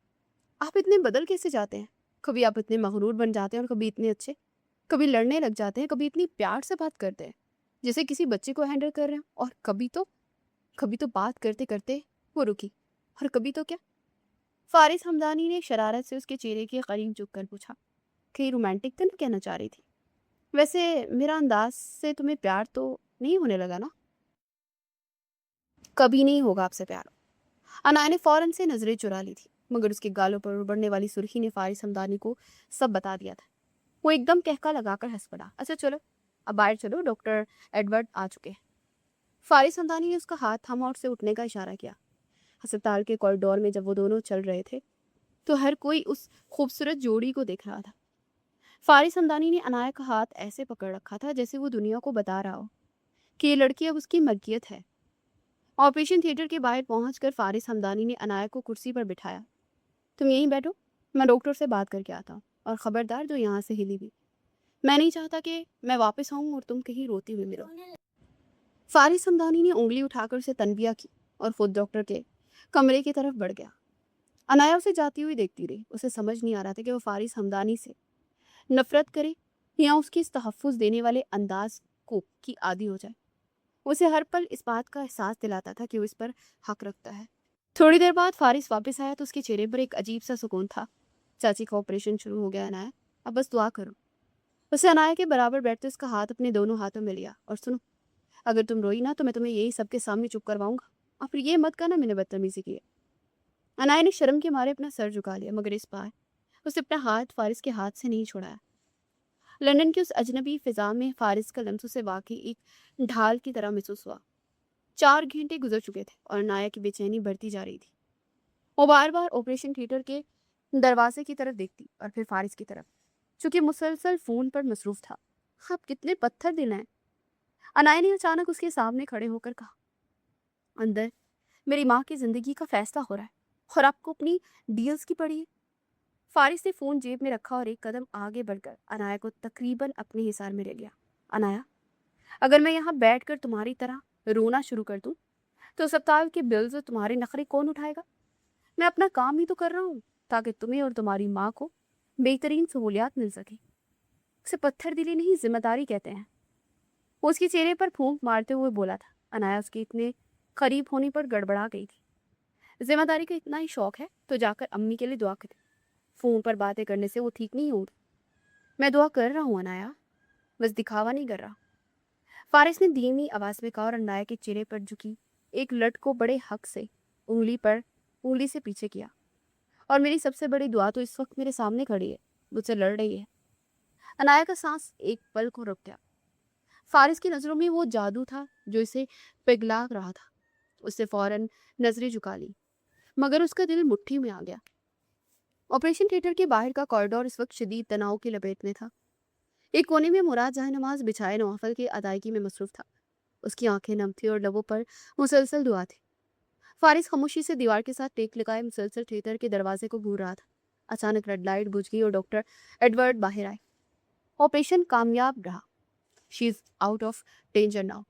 Speaker 1: آپ اتنے بدل کیسے جاتے ہیں؟ کبھی آپ اتنے مغرور بن جاتے ہیں اور کبھی اتنے اچھے، کبھی لڑنے لگ جاتے ہیں، کبھی اتنی پیار سے بات کرتے ہیں جیسے کسی بچے کو ہینڈل کر رہے ہیں، اور کبھی تو بات کرتے کرتے وہ رکی، اور کبھی تو کیا؟ فارس ہمدانی نے شرارت سے اس کے چہرے کے قریب جھک کر پوچھا۔ کہیں رومانٹک تو نہیں کہنا چاہ رہی تھی؟ ویسے میرا انداز سے تمہیں پیار تو نہیں ہونے لگا نا؟ کبھی نہیں ہوگا آپ سے پیار۔ انایا نے فوراً سے نظریں چرا لی تھی، مگر اس کے گالوں پر ابھرنے والی سرخی نے فارس ہمدانی کو سب بتا دیا تھا۔ وہ ایک دم کہکا لگا کر ہنس پڑا۔ اچھا چلو، اب باہر چلو، ڈاکٹر ایڈورڈ آ چکے ہیں۔ فارس ہمدانی نے اس کا ہاتھ تھاما اور اسے اٹھنے کا اشارہ کیا۔ ہسپتال کے کوریڈور میں جب وہ دونوں چل رہے تھے تو ہر کوئی اس خوبصورت جوڑی کو دیکھ رہا تھا۔ فارس ہمدانی نے انایا کا ہاتھ ایسے پکڑ رکھا تھا جیسے وہ دنیا کو بتا رہا ہو کہ یہ لڑکی اب اس کی ملکیت ہے۔ آپریشن تھیٹر کے باہر پہنچ کر فارس ہمدانی نے انایا کو کرسی پر بٹھایا۔ تم یہیں بیٹھو، میں ڈاکٹر سے بات کر کے آتا ہوں، اور خبردار جو یہاں سے ہلی بھی، میں نہیں چاہتا کہ میں واپس آؤں اور تم کہیں روتی ہوئی ملو۔ فارس ہمدانی نے انگلی اٹھا کر اسے تنبیہ کی اور خود ڈاکٹر کے کمرے کی طرف بڑھ گیا۔ انایا اسے جاتی ہوئی دیکھتی رہی۔ اسے سمجھ نہیں آ رہا تھا کہ وہ فارس ہمدانی سے نفرت کرے یا اس کے اس تحفظ دینے والے انداز کو کی عادی ہو جائے۔ اسے ہر پل اس بات کا احساس دلاتا تھا کہ وہ اس پر حق رکھتا ہے۔ تھوڑی دیر بعد فارس واپس آیا تو اس کے چہرے پر ایک عجیب سا سکون تھا۔ چاچی کا آپریشن شروع ہو گیا انایا، اب بس دعا کرو۔ اسے انایا کے برابر بیٹھتے اس کا ہاتھ اپنے دونوں ہاتھوں میں لیا۔ اور سنو، اگر تم روئی نا تو میں تمہیں یہی سب کے سامنے چپ کرواؤں گا، اور پھر یہ مت کہنا میں نے بدتمیزی کی ہے۔ انایا نے شرم کے مارے اپنا سر جھکا لیا، مگر اس بار اسے اپنا ہاتھ فارس کے ہاتھ سے نہیں چھوڑایا۔ لندن کی اس اجنبی فضا میں فارس کا لمس اسے واقعی ایک ڈھال کی طرح محسوس ہوا۔ 4 گھنٹے گزر چکے تھے اور انایا کی بے چینی بڑھتی جا رہی تھی۔ وہ بار بار آپریشن تھیٹر کے دروازے کی طرف دیکھتی اور پھر فارس کی طرف، چونکہ مسلسل فون پر مصروف تھا۔ آپ کتنے پتھر دل ہیں۔ انایا نے اچانک اس کے سامنے کھڑے ہو کر کہا، اندر میری ماں کی زندگی کا فیصلہ ہو رہا ہے اور آپ کو اپنی ڈیلز کی پڑی ہے۔ فارس نے فون جیب میں رکھا اور ایک قدم آگے بڑھ کر انایا کو تقریباً اپنے حصار میں لے لیا۔ انایا، اگر میں یہاں بیٹھ کر تمہاری طرح رونا شروع کر دوں تو اسپتال کے بلز اور تمہارے نخرے کون اٹھائے گا؟ میں اپنا کام ہی تو کر رہا ہوں تاکہ تمہیں اور تمہاری ماں کو بہترین سہولیات مل سکے۔ اسے پتھر دلی نہیں، ذمہ داری کہتے ہیں۔ وہ اس کے چہرے پر پھونک مارتے ہوئے بولا تھا۔ انایا اس کے اتنے قریب ہونے پر گڑبڑا گئی تھی۔ ذمہ داری کا اتنا ہی شوق ہے تو جا کر امی کے لیے دعا کرے۔ فون پر باتیں کرنے سے وہ ٹھیک نہیں ہوگی. میں دعا کر رہا ہوں انایا, بس دکھاوا نہیں کر رہا. فارس نے دھیمی آواز میں کہا اور انایا کے چہرے پر جھکی ایک لٹ کو بڑے حق سے انگلی سے پیچھے کیا. اور میری سب سے بڑی دعا تو اس وقت میرے سامنے کھڑی ہے, مجھ سے لڑ رہی ہے. انایا کا سانس ایک پل کو رک گیا. فارس کی نظروں میں وہ جادو تھا جو اسے پگھلا رہا تھا. اس نے فوراً نظریں جھکا لی, مگر اس کا دل مٹھی میں آ گیا. آپریشن تھیٹر کے باہر کا کوریڈور اس وقت شدید تناؤ کی لپیٹ میں تھا. ایک کونے میں مراد جائے نماز بچھائے نوافل کی ادائیگی میں مصروف تھا. اس کی آنکھیں نم تھی اور لبوں پر مسلسل دعا تھی. فارس خاموشی سے دیوار کے ساتھ ٹیک لگائے مسلسل تھیٹر کے دروازے کو گھور رہا تھا. اچانک ریڈ لائٹ بجھ گئی اور ڈاکٹر ایڈورڈ باہر آئے. آپریشن کامیاب رہا. She is out of danger now.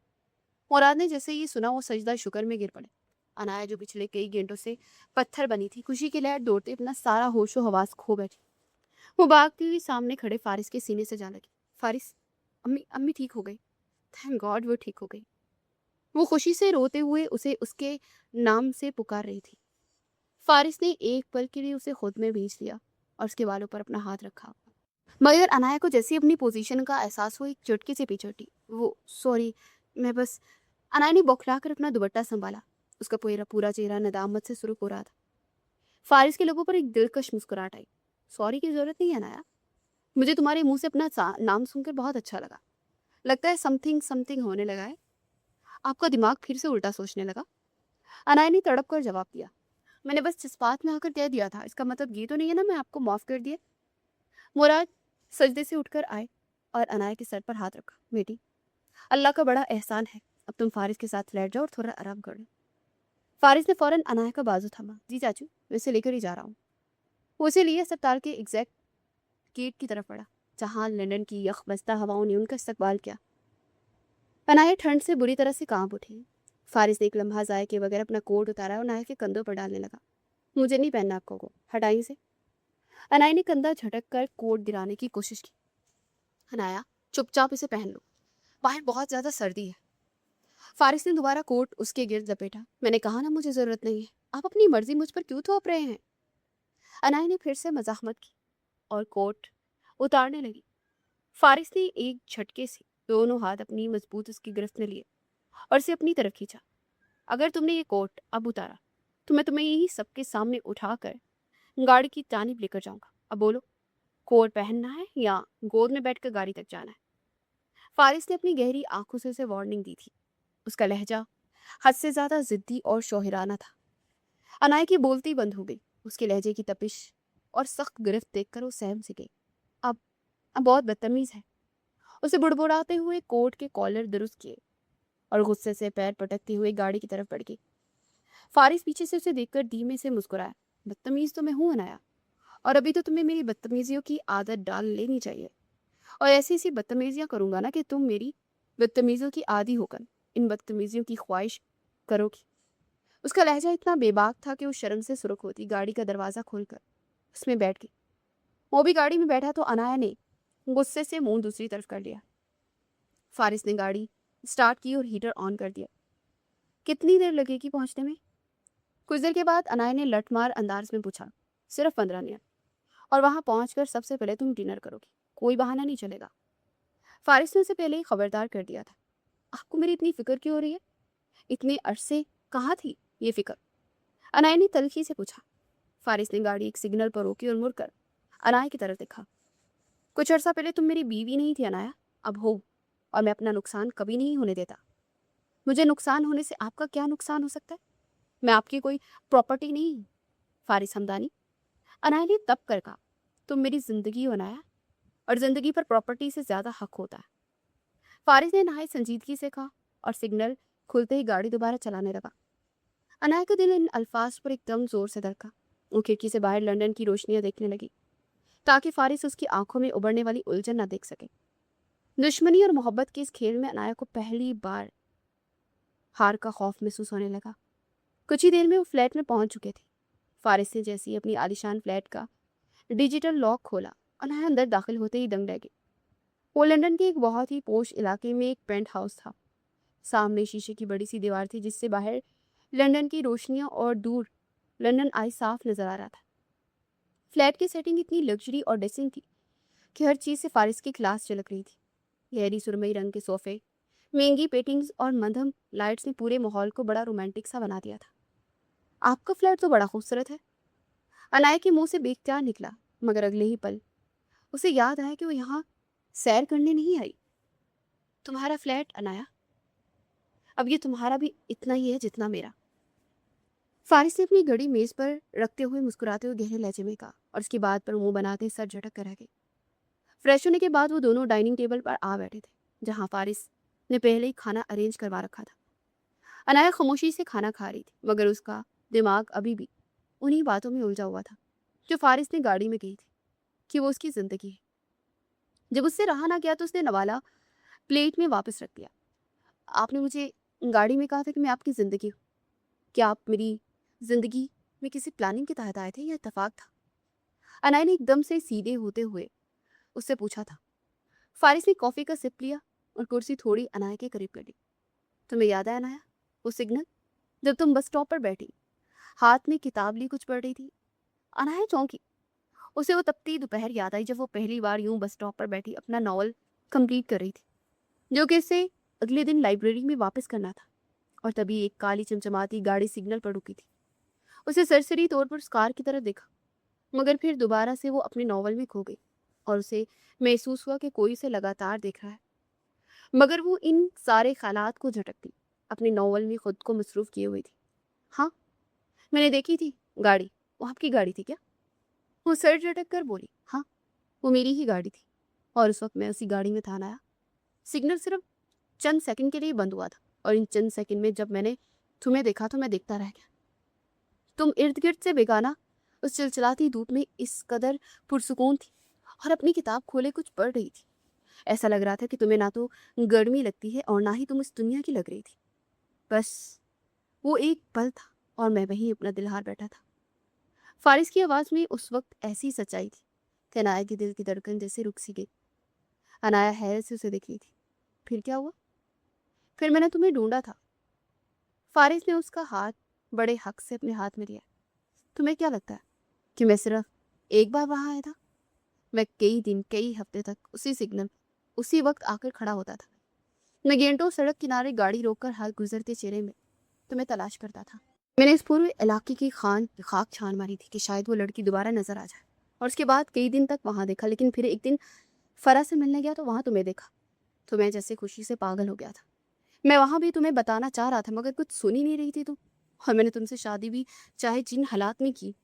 Speaker 1: Murad نے جیسے یہ سنا وہ سجدہ شکر میں گر پڑے. انایا جو پچھلے کئی گھنٹوں سے پتھر بنی تھی خوشی کی لہر دوڑتے اپنا سارا ہوش و حواس کھو بیٹھی. وہ بھاگتی ہوئی سامنے کھڑے فارس کے سینے سے جا لگی. فارس, امی ٹھیک ہو گئی. تھینک گاڈ وہ ٹھیک ہو گئی. وہ خوشی سے روتے ہوئے اسے اس کے نام سے پکار رہی تھی. فارس نے ایک پل کے لیے اسے خود میں بھیج لیا اور اس کے بالوں پر اپنا ہاتھ رکھا, مگر انایا کو جیسی اپنی پوزیشن کا احساس ہو ایک چٹکی سے پیچھے ہٹی. وہ سوری, میں بس. انایا نے بوکھلا کر اپنا دوپٹہ سنبھالا. اس کا پورا چہرہ ندامت سے سرخ ہو رہا تھا. فارس کے لبوں پر ایک دلکش مسکراہٹ آئی. سوری کی ضرورت نہیں ہے انایا, مجھے تمہارے منہ سے اپنا نام سن کر بہت اچھا لگا. لگتا ہے سم تھنگ ہونے لگا ہے. آپ کا دماغ پھر سے الٹا سوچنے لگا. انایا نے تڑپ کر جواب دیا, میں نے بس جذبات میں آ کر کہہ دیا تھا. اس کا مطلب یہ تو نہیں ہے نا میں آپ کو معاف کر دیا. مراد سجدے سے اٹھ کر آئے اور انایا کے سر پر ہاتھ رکھا. بیٹی, اللہ کا بڑا احسان ہے, اب تم فارس کے ساتھ لیٹ جاؤ اور تھوڑا آرام کر لو. فارس نے فوراً انایا کا بازو تھاما. جی چاچو, میں اسے لے کر ہی جا رہا ہوں. وہ اسے لیے اسپتال کے ایگزیکٹ گیٹ کی طرف بڑھا جہاں لندن کی یخ بستہ ہواؤں نے ان کا استقبال کیا. انایا ٹھنڈ سے بری طرح سے کانپ اٹھی. فارس نے ایک لمحہ ضائع کے بغیر اپنا کوٹ اتارا اور انایا کے کندھوں پر ڈالنے لگا. مجھے نہیں پہننا آپ کو, ہٹائیں سے. انایا نے کندھا جھٹک کر کوٹ گرانے کی کوشش کی. انایا, چپ چاپ اسے پہن لو, باہر بہت زیادہ سردی ہے. فارس نے دوبارہ کوٹ اس کے گرد لپیٹا. میں نے کہا نا مجھے ضرورت نہیں ہے, آپ اپنی مرضی مجھ پر کیوں تھوپ رہے ہیں. انایا نے پھر سے مزاحمت کی اور کوٹ اتارنے لگی. فارس نے ایک جھٹکے سے دونوں ہاتھ اپنی مضبوط اس کی گرفت میں لیے اور اسے اپنی طرف کھینچا. اگر تم نے یہ کوٹ اب اتارا تو میں تمہیں یہی سب کے سامنے اٹھا کر گاڑی کی جانب لے کر جاؤں گا. اب بولو, کوٹ پہننا ہے یا گود میں بیٹھ کر گاڑی تک جانا ہے. فارس نے اپنی گہری آنکھوں سے اسے وارننگ دی تھی. اس کا لہجہ حد سے زیادہ ضدی اور شوہرانہ تھا. انایا کی بولتی بند ہو گئی. اس کے لہجے کی تپش اور سخت گرفت دیکھ کر وہ سہم سے گئی. اب بہت بدتمیز ہے. اسے بڑبڑاتے ہوئے کوٹ کے کالر درست کیے اور غصے سے پیر پٹکتی ہوئے گاڑی کی طرف بڑھ گئی. فارس پیچھے سے اسے دیکھ کر دھیمے سے مسکرایا. بدتمیز تو میں ہوں انایا, اور ابھی تو تمہیں میری بدتمیزیوں کی عادت ڈال لینی چاہیے, اور ایسی بدتمیزیاں کروں گا نا کہ تم میری بدتمیزیوں کی عادی ہو کر ان بدتمیزیوں کی خواہش کرو گی. اس کا لہجہ اتنا بے باک تھا کہ وہ شرم سے سرخ ہوتی گاڑی کا دروازہ کھول کر اس میں بیٹھ گئی. وہ بھی گاڑی میں بیٹھا تو انایا نے غصے سے منہ دوسری طرف کر لیا. فارس نے گاڑی سٹارٹ کی اور ہیٹر آن کر دیا. کتنی دیر لگے گی پہنچنے میں؟ کچھ دیر کے بعد انایا نے لٹ مار انداز میں پوچھا. صرف 15 منٹ, اور وہاں پہنچ کر سب سے پہلے تم ڈنر کرو گی, کوئی بہانہ نہیں چلے گا. فارس نے اسے پہلے ہی خبردار کر دیا تھا. آپ کو میری اتنی فکر کیوں ہو رہی ہے؟ اتنے عرصے کہاں تھی یہ فکر؟ انایا نے تلخی سے پوچھا. فارس نے گاڑی ایک سگنل پر روکی اور مڑ کر انایا کی طرف دیکھا. کچھ عرصہ پہلے تم میری بیوی نہیں تھی انایا, اب ہو, اور میں اپنا نقصان کبھی نہیں ہونے دیتا. مجھے نقصان ہونے سے آپ کا کیا نقصان ہو سکتا ہے؟ میں آپ کی کوئی پراپرٹی نہیں ہوں فارس ہمدانی. انایا نے تب کر کہا. تم میری زندگی ہو انایا, اور زندگی پر پراپرٹی سے زیادہ حق ہوتا ہے. فارس نے نہایت سنجیدگی سے کہا اور سگنل کھلتے ہی گاڑی دوبارہ چلانے لگا. انایا کا دل ان الفاظ پر ایک دم زور سے دھڑکا. وہ کھڑکی سے باہر لندن کی روشنیاں دیکھنے لگی تاکہ فارس اس کی آنکھوں میں ابھرنے والی الجھن نہ دیکھ سکے. دشمنی اور محبت کے اس کھیل میں انایا کو پہلی بار ہار کا خوف محسوس ہونے لگا. کچھ ہی دیر میں وہ فلیٹ میں پہنچ چکے تھے. فارس نے جیسے ہی اپنی عالیشان فلیٹ کا ڈیجیٹل لاک کھولا, انایا اندر داخل ہوتے ہی دنگ رہ گئی. وہ لندن کے ایک بہت ہی پوش علاقے میں ایک پینٹ ہاؤس تھا. سامنے شیشے کی بڑی سی دیوار تھی جس سے باہر لندن کی روشنیاں اور دور لندن آئی صاف نظر آ رہا تھا. फ्लैट की सेटिंग इतनी लग्जरी और डेसेंट थी कि हर चीज़ से फारिस की क्लास झलक रही थी। गहरी सुरमई रंग के सोफे, महंगी पेंटिंग्स और मध्यम लाइट्स ने पूरे माहौल को बड़ा रोमांटिक सा बना दिया था। आपका फ्लैट तो बड़ा खूबसूरत है, अनाया के मुंह से बेख्तियार निकला, मगर अगले ही पल उसे याद आया कि वो यहाँ सैर करने नहीं आई। तुम्हारा फ्लैट अनाया, अब ये तुम्हारा भी इतना ही है जितना मेरा। फारिस ने अपनी घड़ी मेज पर रखते हुए मुस्कुराते हुए गहरे लहजे में कहा, और उसकी बात पर मुंह बनाते सर झटक कर रह गई। फ्रेश होने के बाद वो दोनों डाइनिंग टेबल पर आ बैठे थे, जहाँ फारिस ने पहले ही खाना अरेंज करवा रखा था। अनाया खामोशी से खाना खा रही थी, मगर उसका दिमाग अभी भी उन्हीं बातों में उलझा हुआ था जो फारिस ने गाड़ी में कही थी कि वो उसकी जिंदगी है। जब उससे रहा ना गया तो उसने नवाला प्लेट में वापस रख दिया। आपने मुझे गाड़ी में कहा था कि मैं आपकी जिंदगी हूँ। क्या आप मेरी जिंदगी में किसी प्लानिंग के तहत आए थे या इत्तेफाक था? अनाया ने एकदम से सीधे होते हुए उससे पूछा था। फारिस ने कॉफी का सिप लिया और कुर्सी थोड़ी अनाया के करीब कर ली। तुम्हें याद है अनाया, वो सिग्नल जब तुम बस स्टॉप पर बैठी, हाथ में किताब ली कुछ पढ़ रही थी? अनाया चौंकी। उसे वो तपती दोपहर याद आई जब वो पहली बार यूं बस स्टॉप पर बैठी अपना नॉवल कंप्लीट कर रही थी, जो कि उसे अगले दिन लाइब्रेरी में वापस करना था। और तभी एक काली चमचमाती गाड़ी सिग्नल पर रुकी थी। उसे सरसरी तौर पर उस कार की तरफ देखा, मगर फिर दोबारा से वो अपने नॉवल में खो गई और उसे महसूस हुआ कि कोई उसे लगातार देख रहा है। मगर वो इन सारे ख्यालात को झटकती अपने नॉवल में खुद को मसरूफ किए हुई थी। हाँ, मैंने देखी थी गाड़ी, वो आपकी गाड़ी थी क्या? वो सर झटक कर बोली। हाँ, वो मेरी ही गाड़ी थी और उस वक्त मैं उसी गाड़ी में था अनाया। सिग्नल सिर्फ चंद सेकंड के लिए बंद हुआ था और इन चंद सेकंड में जब मैंने तुम्हें देखा तो मैं देखता रह गया। तुम इर्द गिर्द से बेगाना उस चिलचिलाती धूप में इस कदर पुरसुकून थी और अपनी किताब खोले कुछ पढ़ रही थी। ऐसा लग रहा था कि तुम्हें ना तो गर्मी लगती है और ना ही तुम इस दुनिया की लग रही थी। बस वो एक पल था और मैं वहीं अपना दिल हार बैठा था। फारिस की आवाज़ में उस वक्त ऐसी सच्चाई थी कि अनाया के दिल की धड़कन जैसे रुक सी गई। अनाया हैरत से उसे देख रही थी। फिर क्या हुआ? फिर मैंने तुम्हें ढूंढा था। फारिस ने उसका हाथ बड़े हक से अपने हाथ में लिया। तुम्हें क्या लगता है कि मैं सिर्फ एक बार वहां आया था? मैं कई दिन कई हफ्ते तक उसी सिग्नल उसी वक्त आकर खड़ा होता था। मैं घंटों सड़क किनारे गाड़ी रोककर हाथ गुजरते चेहरे में तुम्हें तलाश करता था। मैंने इस पूरे इलाके की खाक छान मारी थी कि शायद वो लड़की दोबारा नजर आ जाए। और उसके बाद कई दिन तक वहां देखा, लेकिन फिर एक दिन फरा से मिलने गया तो वहां तुम्हें देखा। तो मैं जैसे खुशी से पागल हो गया था। मैं वहां भी तुम्हें बताना चाह रहा था, मगर कुछ सुन ही नहीं रही थी तुम। और मैंने तुमसे शादी भी चाहे जिन हालात में की,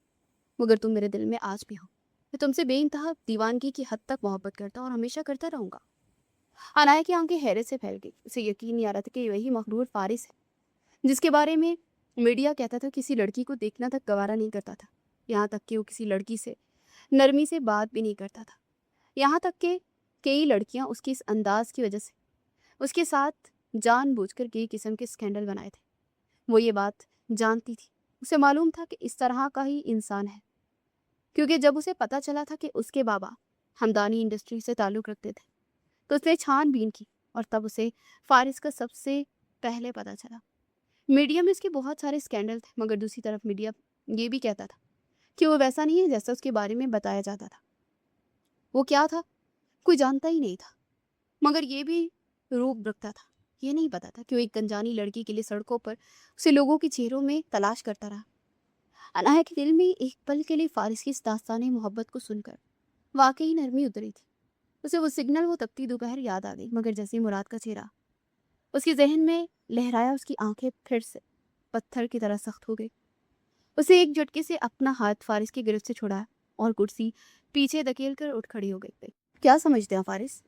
Speaker 1: मगर तुम मेरे दिल में आज भी हो। मैं तुमसे बेइंतहा दीवानगी की हद तक मोहब्बत करता और हमेशा करता रहूंगा। अनाया की आंखें हैरत से फैल गई। उसे यकीन नहीं आ रहा था कि वही मखरूर फारिस है जिसके बारे में मीडिया कहता था किसी लड़की को देखना तक गवारा नहीं करता था। यहाँ तक कि वो किसी लड़की से नरमी से बात भी नहीं करता था। यहाँ तक कि कई लड़कियां उसकी इस अंदाज की वजह से उसके साथ जानबूझकर कई किस्म के स्कैंडल बनाए थे। वो ये बात जानती थी। उसे मालूम था कि इस तरह का ही इंसान है, क्योंकि जब उसे पता चला था कि उसके बाबा हमदानी इंडस्ट्री से ताल्लुक़ रखते थे तो उसने छानबीन की और तब उसे फारिस का सबसे पहले पता चला। मीडिया में उसके बहुत सारे स्कैंडल थे, मगर दूसरी तरफ मीडिया ये भी कहता था कि वो वैसा नहीं है जैसा उसके बारे में बताया जाता था। वो क्या था कोई जानता ही नहीं था, मगर ये भी रूप रखता था। ये नहीं पता था कि वो एक अनजानी लड़की के लिए सड़कों पर उसे लोगों के चेहरों में तलाश करता रहा। अनाया के दिल में एक पल के लिए फारिस की इस दास्तानी मोहब्बत को सुनकर वाकई नरमी उतरी थी। उसे वो सिग्नल, वो तपती दोपहर याद आ गई, मगर जैसे ही मुराद का चेहरा उसके जहन में लहराया, उसकी आंखें फिर से पत्थर की तरह सख्त हो गई। उसे एक झटके से अपना हाथ फारिस की गिरफ्त से छुड़ाया और कुर्सी पीछे धकेल कर उठ खड़ी हो गई। क्या समझते हैं फारिस?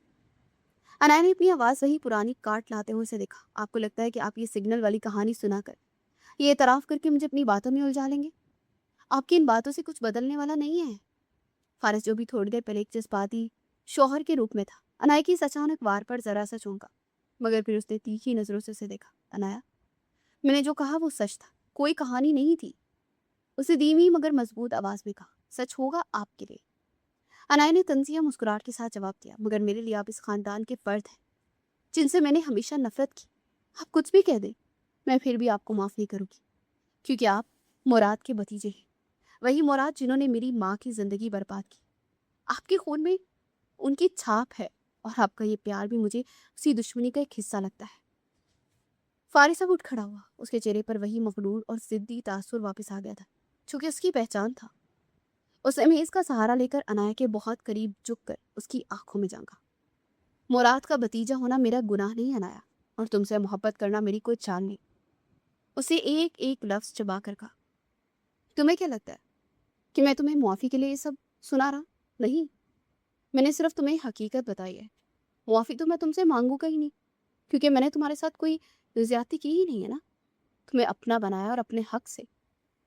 Speaker 1: अनाया ने अपनी आवाज़ वही पुरानी काट लाते हुए उसे देखा। आपको लगता है कि आप ये सिग्नल वाली कहानी सुनाकर, ये एतराफ़ करके मुझे अपनी बातों में उलझा लेंगे? आपकी इन बातों से कुछ बदलने वाला नहीं है। फारिस, जो भी थोड़ी देर पहले एक जज्बाती शौहर के रूप में था, अनाया की इस अचानक वार पर जरा सा चौंका, मगर फिर उसने तीखी नज़रों से उसे देखा। अनाया, मैंने जो कहा वो सच था, कोई कहानी नहीं थी। उसे धीमी मगर मजबूत आवाज़ में कहा। सच होगा आपके लिए। अनाया ने तंजिया मुस्कुराहट के साथ जवाब दिया, मगर मेरे लिए आप इस खानदान के फर्द हैं जिनसे मैंने हमेशा नफरत की। आप कुछ भी कह दें, मैं फिर भी आपको माफ़ नहीं करूँगी, क्योंकि आप मुराद के भतीजे हैं। वही मुराद जिन्होंने मेरी माँ की जिंदगी बर्बाद की। आपके खून में उनकी छाप है और आपका ये प्यार भी मुझे उसी दुश्मनी का एक हिस्सा लगता है। फारिस अब उठ खड़ा हुआ। उसके चेहरे पर वही मखलूल और जिद्दी तासुर वापस आ गया था जो कि उसकी पहचान था। उसने मेज का सहारा लेकर अनाया के बहुत करीब झुककर उसकी आंखों में झांका। मुराद का भतीजा होना मेरा गुनाह नहीं अनाया, और तुमसे मोहब्बत करना मेरी कोई चाल नहीं। उसे एक एक लफ्ज चबा कर कहा। तुम्हें क्या लगता है कि मैं तुम्हें मुआफ़ी के लिए ये सब सुना रहा? नहीं, मैंने सिर्फ तुम्हें हकीकत बताई है। मुआफ़ी तो मैं तुमसे मांगूंगा ही नहीं, क्योंकि मैंने तुम्हारे साथ कोई ज्यादती की ही नहीं है ना। तुम्हें अपना बनाया और अपने हक से,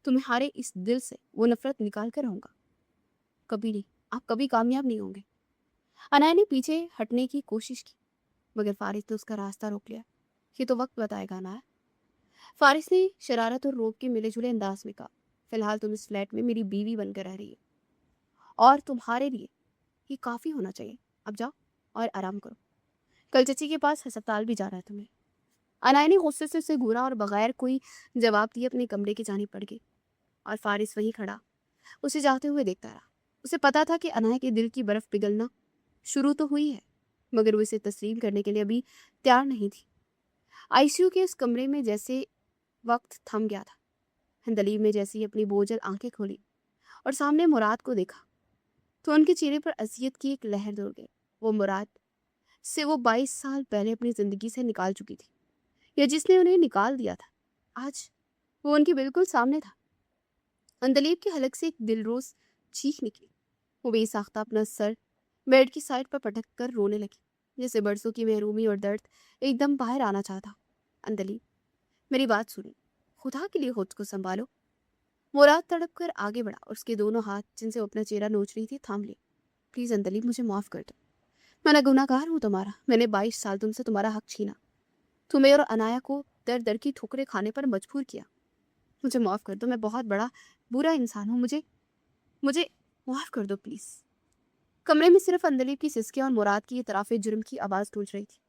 Speaker 1: तुम्हारे इस दिल से वो नफरत निकाल कर रहूंगा। कभी नहीं, आप कभी कामयाब नहीं होंगे। अनाया ने पीछे हटने की कोशिश की, मगर फारिस ने उसका रास्ता रोक लिया। ये तो वक्त बताएगा अनाया। फारिस ने शरारत और रोब के मिले जुले अंदाज में कहा, फिलहाल तुम इस फ्लैट में मेरी बीवी बनकर रह रही है, और तुम्हारे लिए ये काफी होना चाहिए। अब जाओ और आराम करो, कल चची के पास अस्पताल भी जाना है तुम्हें। अनाया ने गुस्से से उसे घूरा और बगैर कोई जवाब दिए अपने कमरे की जानिब पड़ गई। और फारिस वहीं खड़ा उसे जाते हुए देखता रहा। उसे पता था कि अनाया के दिल की बर्फ पिघलना शुरू तो हुई है, मगर वो इसे तस्लीम करने के लिए अभी तैयार नहीं थी। आईसीयू के उस कमरे में जैसे वक्त थम गया था। हंदलीब ने जैसे ही अपनी बोझल आंखें खोली और सामने मुराद को देखा, तो उनके चेहरे पर अजियत की एक लहर दौड़ गई। वो मुराद से वो 22 साल पहले अपनी जिंदगी से निकाल चुकी थी, या जिसने उन्हें निकाल दिया था, आज वो उनके बिल्कुल सामने था। अंदलीब के हलक से एक दिलरोज चीख निकली। वो बेसाख्ता अपना सर बेड की साइड पर पटक कर रोने लगी, जैसे बरसों की महरूमी और दर्द एकदम बाहर आना चाहता। अंदलीब, मेरी बात सुनो, खुदा के लिए खुद को संभालो। मुराद तड़प कर आगे बढ़ा और उसके दोनों हाथ जिनसे वो अपना चेहरा नोच रही थी थाम लिए। प्लीज अंदलीब, मुझे माफ कर दो। मैं गुनाहगार हूँ तुम्हारा। मैंने 22 साल तुमसे तुम्हारा हक छीना, तुम्हें और अनाया को दर दर की ठोकरें खाने पर मजबूर किया। मुझे माफ कर दो, मैं बहुत बड़ा बुरा इंसान हूँ। मुझे मुझे माफ कर दो प्लीज। कमरे में सिर्फ अंदलीब की सिसकियां और मुराद की इतराफे जुर्म की आवाज गूंज रही थी।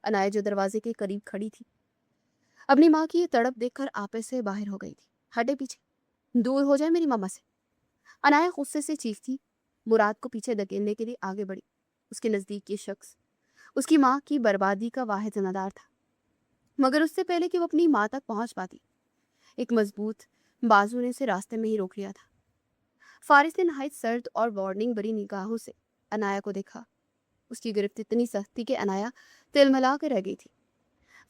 Speaker 1: अनाया जो दरवाजे के करीब खड़ी थी, अपनी माँ की ये तड़प देखकर आपे से बाहर हो गई थी। हटे पीछे, दूर हो जाए मेरी मामा से। अनाया गुस्से से चीखती मुराद को पीछे धकेलने के लिए आगे बढ़ी। उसके नजदीक ये शख्स उसकी माँ की बर्बादी का वाहिद जिम्मेदार था, मगर उससे पहले कि वो अपनी माँ तक पहुंच पाती, एक मजबूत बाजू ने उसे रास्ते में ही रोक लिया था। फारिस ने नहायत सर्द और वार्निंग भरी निगाहों से अनाया को देखा। उसकी गिरफ्त इतनी सख्त थी कि अनाया तिलमिला कर रह गई थी।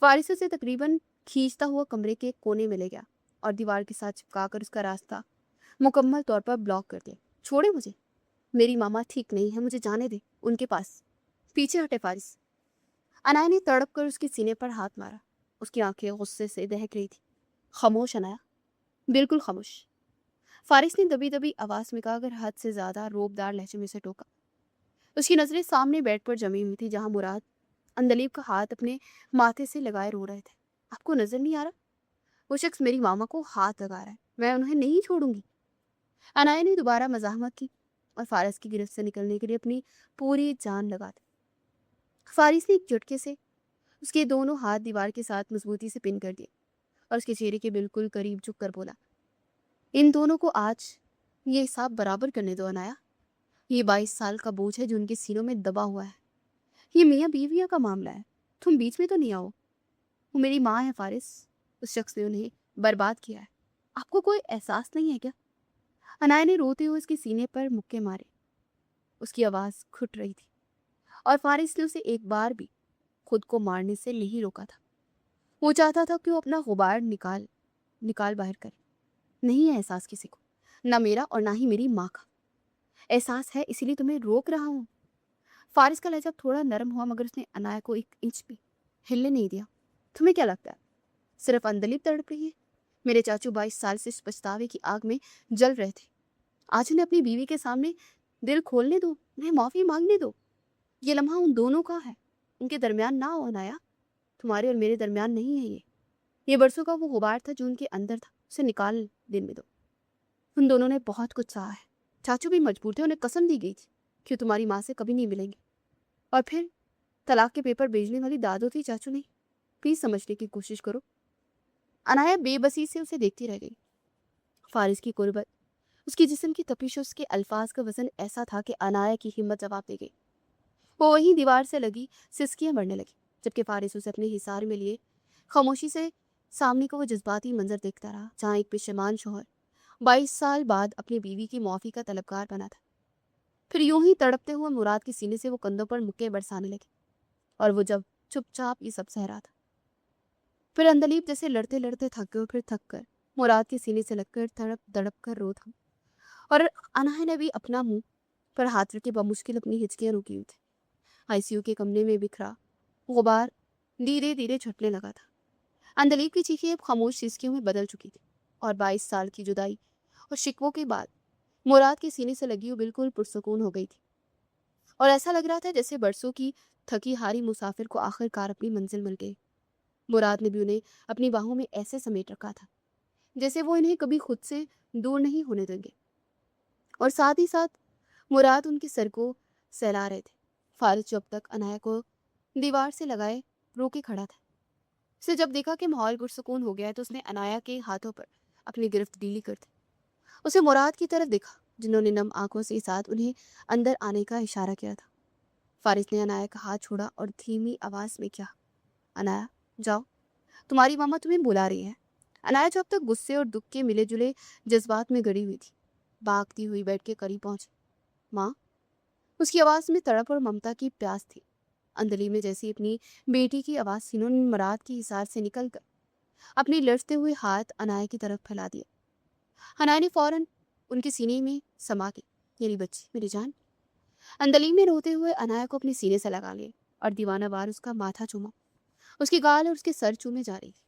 Speaker 1: फारिस उसे तकरीबन खींचता हुआ कमरे के कोने में ले गया और दीवार के साथ चिपकाकर उसका रास्ता मुकम्मल तौर पर ब्लॉक कर दिया। छोड़े मुझे, मेरी मामा ठीक नहीं है, मुझे जाने दे उनके पास। पीछे हटे फारिस। अनाया ने तड़प कर उसके सीने पर हाथ मारा। उसकी आंखें गुस्से से दहक रही थी। खामोश अनाया, बिल्कुल खामोश। फारिस ने दबी दबी आवाज में कहा, अगर हद से ज्यादा रोबदार लहजे में से टोका। उसकी नजरें सामने बेड पर जमी हुई थी, जहां मुराद अंदलीब का हाथ अपने माथे से लगाए रो रहे थे। आपको नजर नहीं आ रहा? वो शख्स मेरी मामा को हाथ लगा रहा है, मैं उन्हें नहीं छोड़ूंगी। अनाया ने दोबारा मजाहमत की और फारिस की गिरफ्त से निकलने के लिए अपनी पूरी जान लगा दी। फारिस ने एक झटके से उसके दोनों हाथ दीवार के साथ मजबूती से पिन कर दिए और उसके चेहरे के बिल्कुल करीब झुक कर बोला, इन दोनों को आज ये हिसाब बराबर करने दो अनाया। ये 22 साल का बोझ है जो उनके सीनों में दबा हुआ है। ये मियाँ बीविया का मामला है, तुम बीच में तो नहीं आओ। वो मेरी माँ है फारिस, उस शख्स ने उन्हें बर्बाद किया है। आपको कोई एहसास नहीं है क्या? अनाया ने रोते हुए उसके सीने पर मुक्के मारे। उसकी आवाज घुट रही थी और फारिस ने उसे एक बार भी खुद को मारने से नहीं रोका था। वो चाहता था कि वो अपना गुबार निकाल निकाल बाहर करे। नहीं है एहसास किसी को, ना मेरा और ना ही मेरी माँ का। एहसास है, इसीलिए तुम्हें रोक रहा हूँ। फारिस का लहजा थोड़ा नरम हुआ, मगर उसने अनाया को एक इंच भी हिलने नहीं दिया। तुम्हें क्या लगता है सिर्फ अंदलीब तड़प रही है? मेरे चाचू 22 साल से इस पछतावे की आग में जल रहे थे। आज उन्हें अपनी बीवी के सामने दिल खोलने दो, उन्हें माफी मांगने दो। ये लम्हा उन दोनों का है, उनके दरमियान ना हो अनाया। तुम्हारे और मेरे दरमियान नहीं है ये बरसों का वो गुबार था जो उनके अंदर था, उसे निकाल देने दो। उन दोनों ने बहुत कुछ सहा है। चाचू भी मजबूर थे, उन्हें कसम दी गई थी कि तुम्हारी माँ से कभी नहीं मिलेंगे। और फिर तलाक के पेपर भेजने वाली दादो थी, चाचू नहीं। प्लीज समझने की कोशिश करो। अनाया बेबसी से उसे देखती रह गई। फारिस की कुर्बत اس کی جسم کی تپش اور اس کے الفاظ کا وزن ایسا تھا کہ عنایا کی ہمت جواب دے گئی۔ وہ وہیں دیوار سے لگی سسکیاں بڑھنے لگی، جبکہ فارس اسے اپنے حصار میں لیے خاموشی سے سامنے کو وہ جذباتی منظر دیکھتا رہا جہاں ایک پشیمان شوہر 22 سال بعد اپنی بیوی کی معافی کا طلبگار بنا تھا۔ پھر یوں ہی تڑپتے ہوئے مراد کے سینے سے وہ کندھوں پر مکے برسانے لگے، اور وہ جب چپ چاپ یہ سب سہ رہا تھا، پھر اندلیب جیسے لڑتے لڑتے تھک گئے، پھر تھک کر مراد کے سینے سے لگ کر تڑپ تڑپ کر رو تھا، اور انایا نے بھی اپنا منہ پر ہاتھ رکھے بمشکل اپنی ہچکیاں روکی ہوئی تھی۔ آئی سی یو کے کمرے میں بکھرا غبار دھیرے دھیرے چھٹنے لگا تھا۔ اندلیب کی چیخیں اب خاموش سسکیوں میں بدل چکی تھی، اور 22 سال کی جدائی اور شکووں کے بعد مراد کے سینے سے لگی وہ بالکل پرسکون ہو گئی تھی، اور ایسا لگ رہا تھا جیسے برسوں کی تھکی ہاری مسافر کو آخر کار اپنی منزل مل گئی۔ مراد نے بھی انہیں اپنی باہوں میں ایسے سمیٹ رکھا تھا جیسے وہ انہیں کبھی خود سے دور نہیں ہونے دیں گے، اور ساتھ ہی ساتھ مراد ان کے سر کو سہلا رہے تھے۔ فارس جو اب تک انایا کو دیوار سے لگائے رو کے کھڑا تھا، اسے جب دیکھا کہ ماحول پرسکون ہو گیا ہے تو اس نے انایا کے ہاتھوں پر اپنی گرفت ڈھیلی کر دی۔ اسے مراد کی طرف دیکھا جنہوں نے نم آنکھوں سے ساتھ انہیں اندر آنے کا اشارہ کیا تھا۔ فارس نے انایا کا ہاتھ چھوڑا اور دھیمی آواز میں کہا، انایا جاؤ، تمہاری ماما تمہیں بلا رہی ہے۔ انایا جو اب تک غصے اور دکھ کے ملے جلے جذبات میں گڑی ہوئی تھی، بھاگتی ہوئی بیٹھ کے قریب پہنچی۔ ماں، اس کی آواز میں تڑپ اور ممتا کی پیاس تھی۔ اندلی میں جیسی اپنی بیٹی کی آواز سنوں نے مراد کی حصار سے نکل کر اپنی لڑتے ہوئے ہاتھ انایا کی طرف پھیلا دیا۔ انایا نے فوراً ان کے سینے میں سما کے، میری بچی، میری جان۔ اندلی میں روتے ہوئے انایا کو اپنے سینے سے لگا لیا اور دیوانہ وار اس کا ماتھا چوما، اس کی گال اور اس کے سر چومے جا رہی تھی،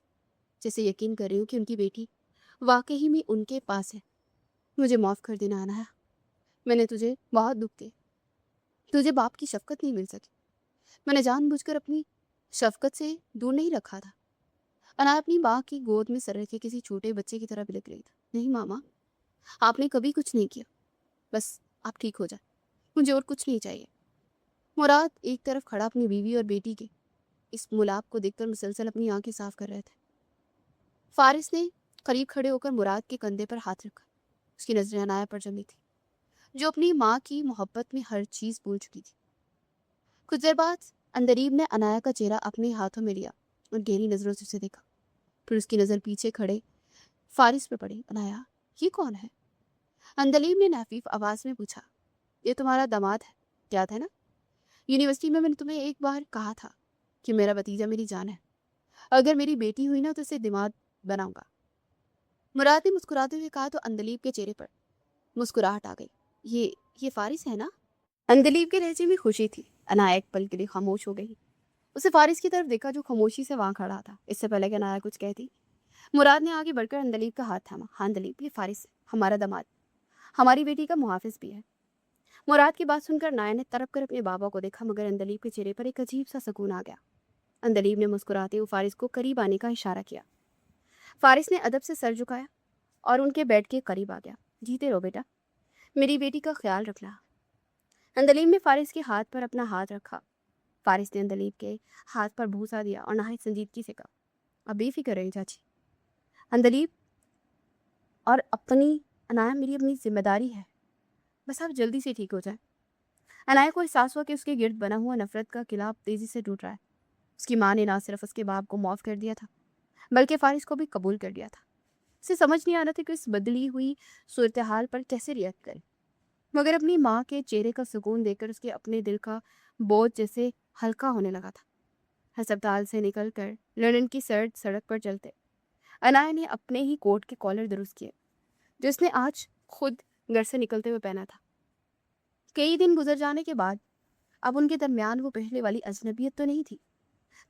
Speaker 1: جیسے یقین کر رہی ہوں کہ ان کی بیٹی واقعی میں ان کے پاس ہے۔ مجھے معاف کر دینا انایا، میں نے تجھے بہت دکھ دیا، تجھے باپ کی شفقت نہیں مل سکی، میں نے جان بوجھ کر اپنی شفقت سے دور نہیں رکھا تھا۔ انایا اپنی ماں کی گود میں سر رکھے کسی چھوٹے بچے کی طرح بلک رہی تھی۔ نہیں ماما، آپ نے کبھی کچھ نہیں کیا، بس آپ ٹھیک ہو جائیں، مجھے اور کچھ نہیں چاہیے۔ مراد ایک طرف کھڑا اپنی بیوی اور بیٹی کے اس ملاپ کو دیکھ کر مسلسل اپنی آنکھیں صاف کر رہے تھے۔ فارس نے قریب کھڑے ہو کر مراد کے کندھے پر ہاتھ رکھا، اس کی نظریں انایا پر جمی تھی جو اپنی ماں کی محبت میں ہر چیز بھول چکی تھی۔ کچھ دیر بعد اندلیب نے انایا کا چہرہ اپنے ہاتھوں میں لیا اور گہری نظروں سے اسے دیکھا، پھر اس کی نظر پیچھے کھڑے فارس پہ پڑی۔ انایا، یہ کون ہے؟ اندلیب نے نافیف آواز میں پوچھا۔ یہ تمہارا داماد ہے، یاد ہے نا؟ یونیورسٹی میں نے تمہیں ایک بار کہا تھا کہ میرا بھتیجا میری جان ہے، اگر میری بیٹی ہوئی نا تو اسے داماد بناؤں گا۔ مراد نے مسکراتے ہوئے کہا تو اندلیب کے چہرے پر مسکراہٹ آ گئی۔ یہ فارس ہے نا؟ اندلیب کے لہجے میں خوشی تھی۔ انایا ایک پل کے لیے خاموش ہو گئی، اسے فارس کی طرف دیکھا جو خاموشی سے وہاں کھڑا تھا۔ اس سے پہلے کہ انایا کچھ کہتی، مراد نے آگے بڑھ کر اندلیب کا ہاتھ تھاما۔ ہاں اندلیب، یہ فارس ہے، ہمارا داماد، ہماری بیٹی کا محافظ بھی ہے۔ مراد کی بات سن کر انایا نے تڑپ کر اپنے بابا کو دیکھا، مگر اندلیب کے چہرے پر ایک عجیب سا سکون آ گیا۔ اندلیب نے مسکراتے ہوئے فارس کو قریب آنے کا اشارہ کیا۔ فارس نے ادب سے سر جھکایا اور ان کے بیڈ کے قریب آ گیا۔ جیتے رہو بیٹا، میری بیٹی کا خیال رکھنا۔ اندلیب نے فارس کے ہاتھ پر اپنا ہاتھ رکھا۔ فارس نے اندلیب کے ہاتھ پر بوسہ دیا اور نہایت سنجیدگی سے کہا، اب بے فکر رہی چاچی، اندلیب اور اپنی انایا میری اپنی ذمہ داری ہے، بس آپ جلدی سے ٹھیک ہو جائیں۔ انایا کو احساس ہوا کہ اس کے گرد بنا ہوا نفرت کا قلعہ تیزی سے ٹوٹ رہا ہے۔ اس کی ماں نے نہ صرف اس کے باپ کو معاف کر دیا تھا بلکہ فارس کو بھی قبول کر لیا تھا۔ اسے سمجھ نہیں آ رہا تھا کہ اس بدلی ہوئی صورتحال پر کیسے ریئیکٹ کرے، مگر اپنی ماں کے چہرے کا سکون دیکھ کر اس کے اپنے دل کا بوجھ جیسے ہلکا ہونے لگا تھا۔ ہسپتال سے نکل کر لندن کی سرد سڑک پر چلتے انایا نے اپنے ہی کوٹ کے کالر درست کیے جو اس نے آج خود گھر سے نکلتے ہوئے پہنا تھا۔ کئی دن گزر جانے کے بعد اب ان کے درمیان وہ پہلے والی اجنبیت تو نہیں تھی،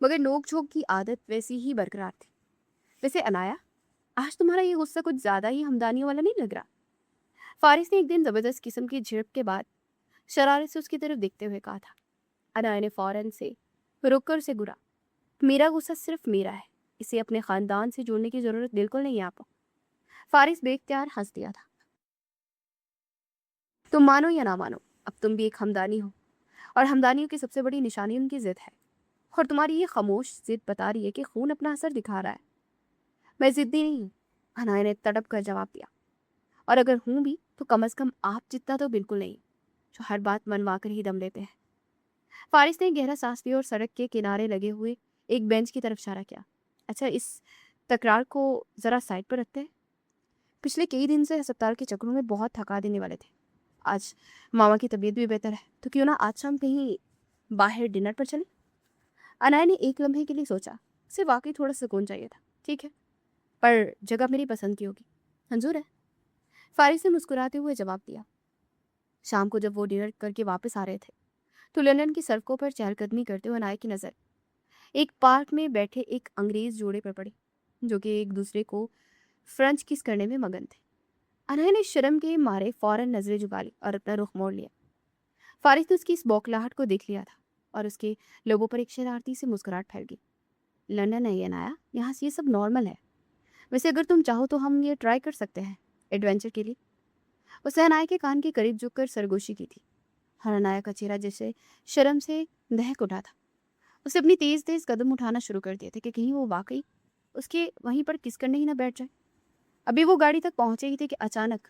Speaker 1: مگر نوک جھوک کی عادت ویسی ہی برقرار تھی۔ ویسے انایا، آج تمہارا یہ غصہ کچھ زیادہ ہی ہمدانیوں والا نہیں لگ رہا؟ فارس نے ایک دن زبردست قسم کی جھڑپ کے بعد شرارت سے اس کی طرف دیکھتے ہوئے کہا تھا۔ انایا نے فوراً سے رک کر اسے گرا، میرا غصہ صرف میرا ہے، اسے اپنے خاندان سے جوڑنے کی ضرورت بالکل نہیں ہے آپ کو۔ فارس بے اختیار ہنس دیا تھا۔ تم مانو یا نہ مانو، اب تم بھی ایک ہمدانی ہو، اور ہمدانیوں کی سب سے بڑی نشانی ان کی ضد ہے، اور تمہاری یہ خاموش ضد بتا رہی ہے کہ خون اپنا اثر دکھا رہا ہے۔ میں ضدی نہیں ہوں، انایا نے تڑپ کر جواب دیا، اور اگر ہوں بھی تو कम से कम आप जितना तो बिल्कुल नहीं, जो हर बात मनवा कर ही दम लेते हैं। फारिस ने गहरा सांस लिया और सड़क के किनारे लगे हुए एक बेंच की तरफ इशारा किया। अच्छा, इस तकरार को ज़रा साइड पर रखते हैं। पिछले कई दिन से अस्पताल के चक्रों में बहुत थका देने वाले थे। आज मामा की तबीयत भी बेहतर है, तो क्यों ना आज शाम कहीं बाहर डिनर पर चले। अनाया ने एक लम्हे के लिए सोचा, उसे वाकई थोड़ा सुकून चाहिए था। ठीक है, पर जगह मेरी पसंद की होगी। मंजूर है, फारिस ने मुस्कुराते हुए जवाब दिया। शाम को जब वो डिनर करके वापस आ रहे थे तो लंदन की सड़कों पर चहलकदमी करते हुए अनाया की नज़र एक पार्क में बैठे एक अंग्रेज जोड़े पर पड़ी, जो कि एक दूसरे को फ्रेंच किस करने में मगन थे। अनाया ने शर्म के मारे फौरन नजरें झुका ली और अपना रुख मोड़ लिया। फारिस ने उसकी इस बौखलाहट को देख लिया था और उसके लोगों पर एक शरारती से मुस्कुराहट फैल गई। लंदन है ये अनाया, यहाँ से ये सब नॉर्मल है। वैसे अगर तुम चाहो तो हम ये ट्राई कर सकते हैं एडवेंचर के लिए। उसने अनाया के कान के करीब झुककर सरगोशी की थी। हर अनाया का चेहरा जैसे शर्म से दहक उठा था। उसे अपनी तेज तेज कदम उठाना शुरू कर दिए थे कि कहीं वो वाकई उसके वहीं पर किस करने ही ना बैठ जाए। अभी वो गाड़ी तक पहुंचे ही थे कि अचानक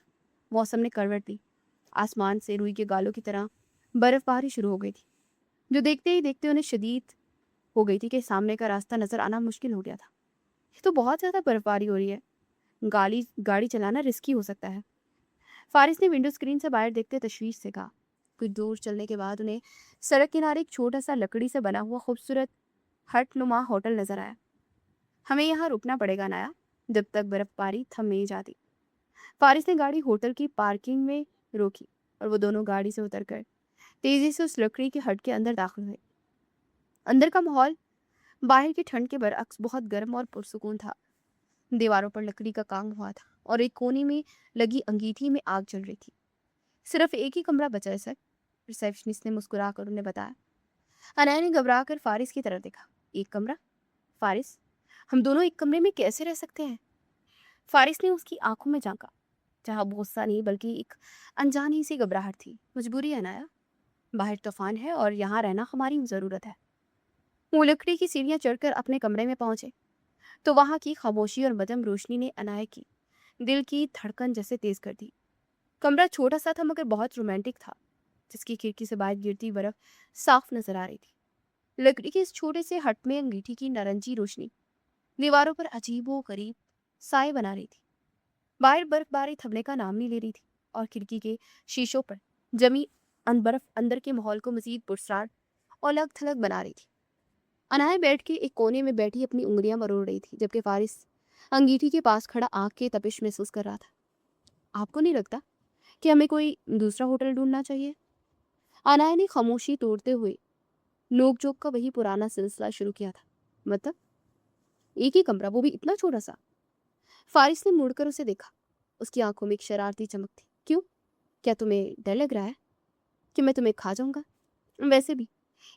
Speaker 1: मौसम ने करवट ली। आसमान से रुई के गालों की तरह बर्फबारी शुरू हो गई थी, जो देखते ही देखते उन्हें शदीद हो गई थी कि सामने का रास्ता नजर आना मुश्किल हो गया था। ये तो बहुत ज्यादा बर्फबारी हो रही है, गाड़ी चलाना रिस्की हो सकता है। फारिस ने विंडो स्क्रीन से बाहर देखते तशवीश से कहा। कुछ दूर चलने के बाद उन्हें सड़क किनारे एक छोटा सा लकड़ी से बना हुआ खूबसूरत हट नुमा होटल नजर आया। हमें यहाँ रुकना पड़ेगा नाया, जब तक बर्फबारी थम नहीं जाती। फारिस ने गाड़ी होटल की पार्किंग में रोकी और वो दोनों गाड़ी से उतरकर तेजी से उस लकड़ी के हट के अंदर दाखिल हुए। अंदर का माहौल बाहर की ठंड के बरअक्स बहुत गर्म और पुरसुकून था। दीवारों पर लकड़ी का काम हुआ था और एक कोने में लगी अंगीठी में आग जल रही थी। सिर्फ एक ही कमरा बचा है सर, रिसेप्शनिस्ट ने मुस्कुरा कर उन्हें बताया। अनया ने घबरा कर फारिस की तरफ देखा। एक कमरा? फारिस, हम दोनों एक कमरे में कैसे रह सकते हैं? फारिस ने उसकी आंखों में झांका, जहाँ गुस्सा नहीं बल्कि एक अनजानी सी घबराहट थी। मजबूरी है अनाया, बाहर तूफान है और यहाँ रहना हमारी जरूरत है। वो लकड़ी की सीढ़ियां चढ़कर अपने कमरे में पहुंचे तो वहां की खामोशी और मध्यम रोशनी ने अनाया की दिल की धड़कन जैसे तेज कर दी। कमरा छोटा सा था मगर बहुत रोमांटिक था, जिसकी खिड़की से बाहर गिरती बर्फ साफ नजर आ रही थी। लकड़ी के इस छोटे से हट में अंगीठी की नारंगी रोशनी दीवारों पर अजीबो गरीब साए बना रही थी। बाहर बर्फबारी थमने का नाम नहीं ले रही थी और खिड़की के शीशों पर जमी बर्फ अंदर के माहौल को मजीद पुरस्कार और अलग थलग बना रही थी। अनाया बैठ के एक कोने में बैठी अपनी उंगलियां मरोड़ रही थी, जबकि फारिस अंगीठी के पास खड़ा आंख के तपिश महसूस कर रहा था। आपको नहीं लगता कि हमें कोई दूसरा होटल ढूंढना चाहिए? अनाया ने खामोशी तोड़ते हुए नोक-झोंक का वही पुराना सिलसिला शुरू किया था। मतलब एक ही कमरा, वो भी इतना छोटा सा? फारिस ने मुड़कर उसे देखा। उसकी आंखों में एक शरारती चमक थी। क्यों, क्या तुम्हें डर लग रहा है कि मैं तुम्हें खा जाऊंगा? वैसे भी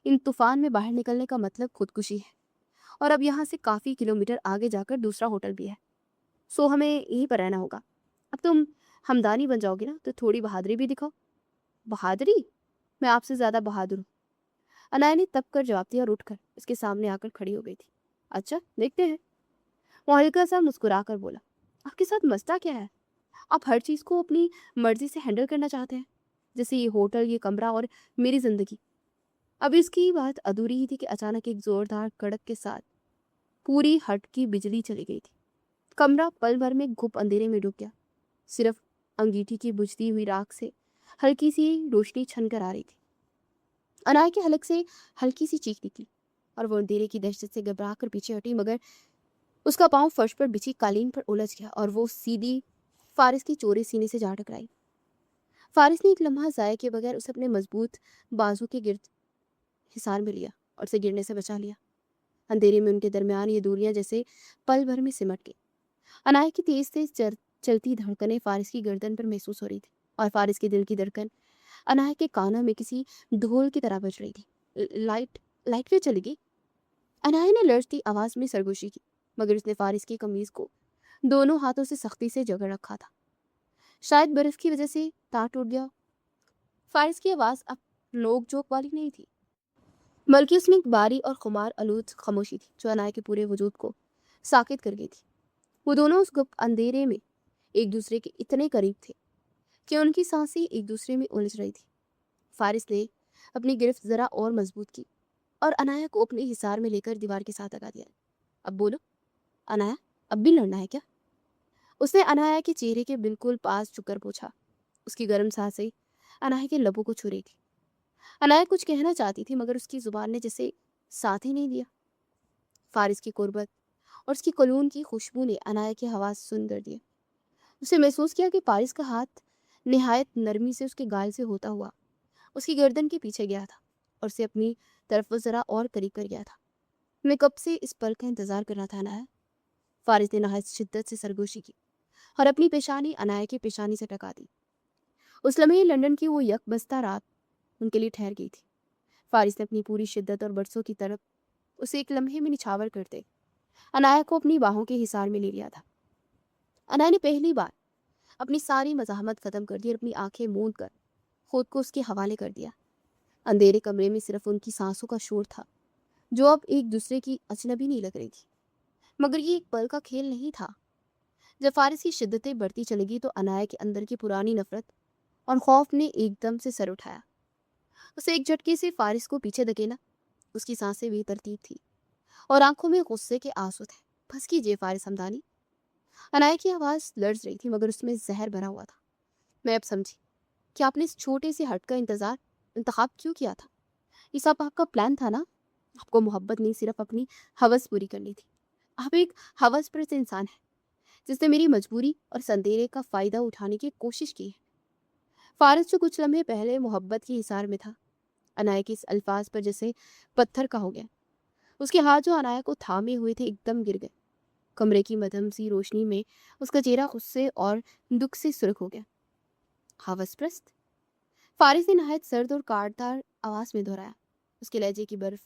Speaker 1: इन तूफान में बाहर निकलने का मतलब खुदकुशी है, और अब यहाँ से काफी किलोमीटर आगे जाकर दूसरा होटल भी है, सो हमें यहीं पर रहना होगा। अब तुम हमदानी बन जाओगी ना, तो थोड़ी बहादुरी भी दिखाओ। बहादुरी? मैं आपसे ज्यादा बहादुर हूँ, अनाया ने तब कर जवाब दिया और उठकर उसके सामने आकर खड़ी हो गई थी। अच्छा, देखते हैं, वो हल्का सा मुस्कुरा कर बोला। आपके साथ मसला क्या है? आप हर चीज को अपनी मर्जी से हैंडल करना चाहते हैं, जैसे ये होटल, ये कमरा और मेरी जिंदगी। अब इसकी बात अधूरी ही थी कि अचानक एक जोरदार कड़क के साथ पूरी हट की बिजली चली गई थी। कमरा पल भर में घुप अंधेरे में डूब गया। सिर्फ अंगीठी की बुझती हुई राख से हल्की सी रोशनी छन कर आ रही थी। अनाया के हलक से हल्की सी चीख निकली और वो अंधेरे की दहशत से घबरा कर पीछे हटी, मगर उसका पांव फर्श पर बिछी कालीन पर उलझ गया और वो सीधी फारिस की चोरी सीने से जा टकराई। फारिस ने एक लम्हा जाया किए बगैर उसे अपने मजबूत बाजू के गिर्द हिसार में लिया और उसे गिरने से बचा लिया। अंधेरे में उनके दरमियान ये दूरियां जैसे पल भर में सिमट गई। अनाया की तेज तेज चलती धड़कनें फारिस की गर्दन पर महसूस हो रही थी और फारिस के दिल की धड़कन अनाया के कानों में किसी ढोल की तरह बज रही थी। लाइट लाइट क्यों चली गई? अनाया ने लड़ती आवाज में सरगोशी की, मगर उसने फारिस की कमीज को दोनों हाथों से सख्ती से जकड़ रखा था। शायद बर्फ की वजह से तार टूट गया। फारिस की आवाज अब नोक जोक वाली नहीं थी, बल्कि उसमें एक बारी और खुमार आलूद खामोशी थी जो अनाया के पूरे वजूद को साकित कर गई थी। वो दोनों उस गुप्त अंधेरे में एक दूसरे के इतने करीब थे کہ ان کی सांसें ایک दूसरे में उलझ रही थी। फारिस ने अपनी गिरफ्त जरा और मजबूत की और अनाया को अपने हिसार में लेकर दीवार के साथ लगा दिया। अब बोलो अनाया, अब भी लड़ना है क्या? उसने अनाया के चेहरे के बिल्कुल पास झुककर पूछा। उसकी गर्म सांसें अनाया के लबों को छू रही थी। अनाया कुछ कहना चाहती थी मगर उसकी जुबान ने जैसे साथ ही नहीं दिया। फारिस की कुर्बत और उसकी कलून की खुशबू ने अनाया की आवाज़ सुन कर दिया। उसे महसूस किया कि फारिस का हाथ निहायत नरमी से उसके गाल से होता हुआ उसकी गर्दन के पीछे गया था और उसे अपनी तरफ वो जरा और करीब कर गया था। मैं कब से इस पल का इंतजार कर रहा था अनाया। फारिस ने नहायत शिद्दत से सरगोशी की और अपनी पेशानी अनाया की पेशानी से टका दी। उस लम्हे लंदन की वो यकबस्ता रात उनके लिए ठहर गई थी। फारिस ने अपनी पूरी शिद्दत और बरसों की तरफ उसे एक लम्हे में निछावर करते अनाया को अपनी बाहों के हिसार में ले लिया था। अनाया ने पहली बार अपनी सारी मज़ाहमत ख़त्म कर दी और अपनी आंखें मूंद कर खुद को उसके हवाले कर दिया। अंधेरे कमरे में सिर्फ उनकी सांसों का शोर था जो अब एक दूसरे की अजनबी नहीं लग रही थी। मगर ये एक पल का खेल नहीं था। जब फारिस की शिद्दतें बढ़ती चली गई तो अनाया के अंदर की पुरानी नफरत और खौफ ने एकदम से सर उठाया। उसे एक झटके से फारिस को पीछे धकेला। उसकी सांसें बेतरतीब थी और आंखों में गुस्से के आंसू थे। बस कीजिए फारिस हमदानी। अनाया की आवाज़ लर्ज रही थी मगर उसमें जहर भरा हुआ था। मैं अब समझी कि आपने इस छोटे से हट का इंतखाब क्यों किया था। ये सब आपका प्लान था ना। आपको मोहब्बत नहीं सिर्फ अपनी हवस पूरी करनी थी। आप एक हवस परस्त इंसान है जिसने मेरी मजबूरी और संदेह का फ़ायदा उठाने की कोशिश की है। फारिस जो कुछ लम्हे पहले मोहब्बत के हिसार में था अनाया के इस अल्फाज पर जैसे पत्थर का हो गया। उसके हाथ जो अनाया को थामे हुए थे एकदम गिर गए। कमरे की मध्यम सी रोशनी में उसका चेहरा गुस्से और दुख से सुर्ख हो गया। हवसप्रस्त? फारिस ने नहायत सर्द और काटदार आवाज में दोहराया। उसके लहजे की बर्फ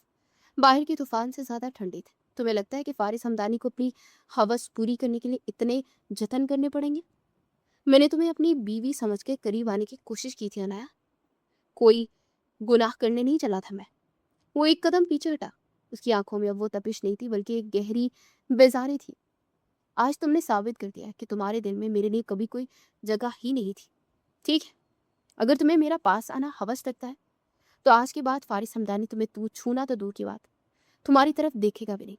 Speaker 1: बाहर की तूफान से ज्यादा ठंडी थी। तुम्हें लगता है कि फारिस हमदानी को अपनी हवस पूरी करने के लिए इतने जतन करने पड़ेंगे? मैंने तुम्हें अपनी बीवी समझ के करीब आने की कोशिश की थी अनाया। कोई गुनाह करने नहीं चला था मैं। वो एक कदम पीछे हटा। उसकी आंखों में अब वो तपिश नहीं थी बल्कि एक गहरी बेजारी थी। आज तुमने साबित कर दिया कि तुम्हारे दिल में मेरे लिए कभी कोई जगह ही नहीं थी। ठीक है, अगर तुम्हें मेरा पास आना हवस लगता है तो आज के बाद फारिस हमदानी तुम्हें तू छूना तो दूर की बात, तुम्हारी तरफ देखेगा भी नहीं।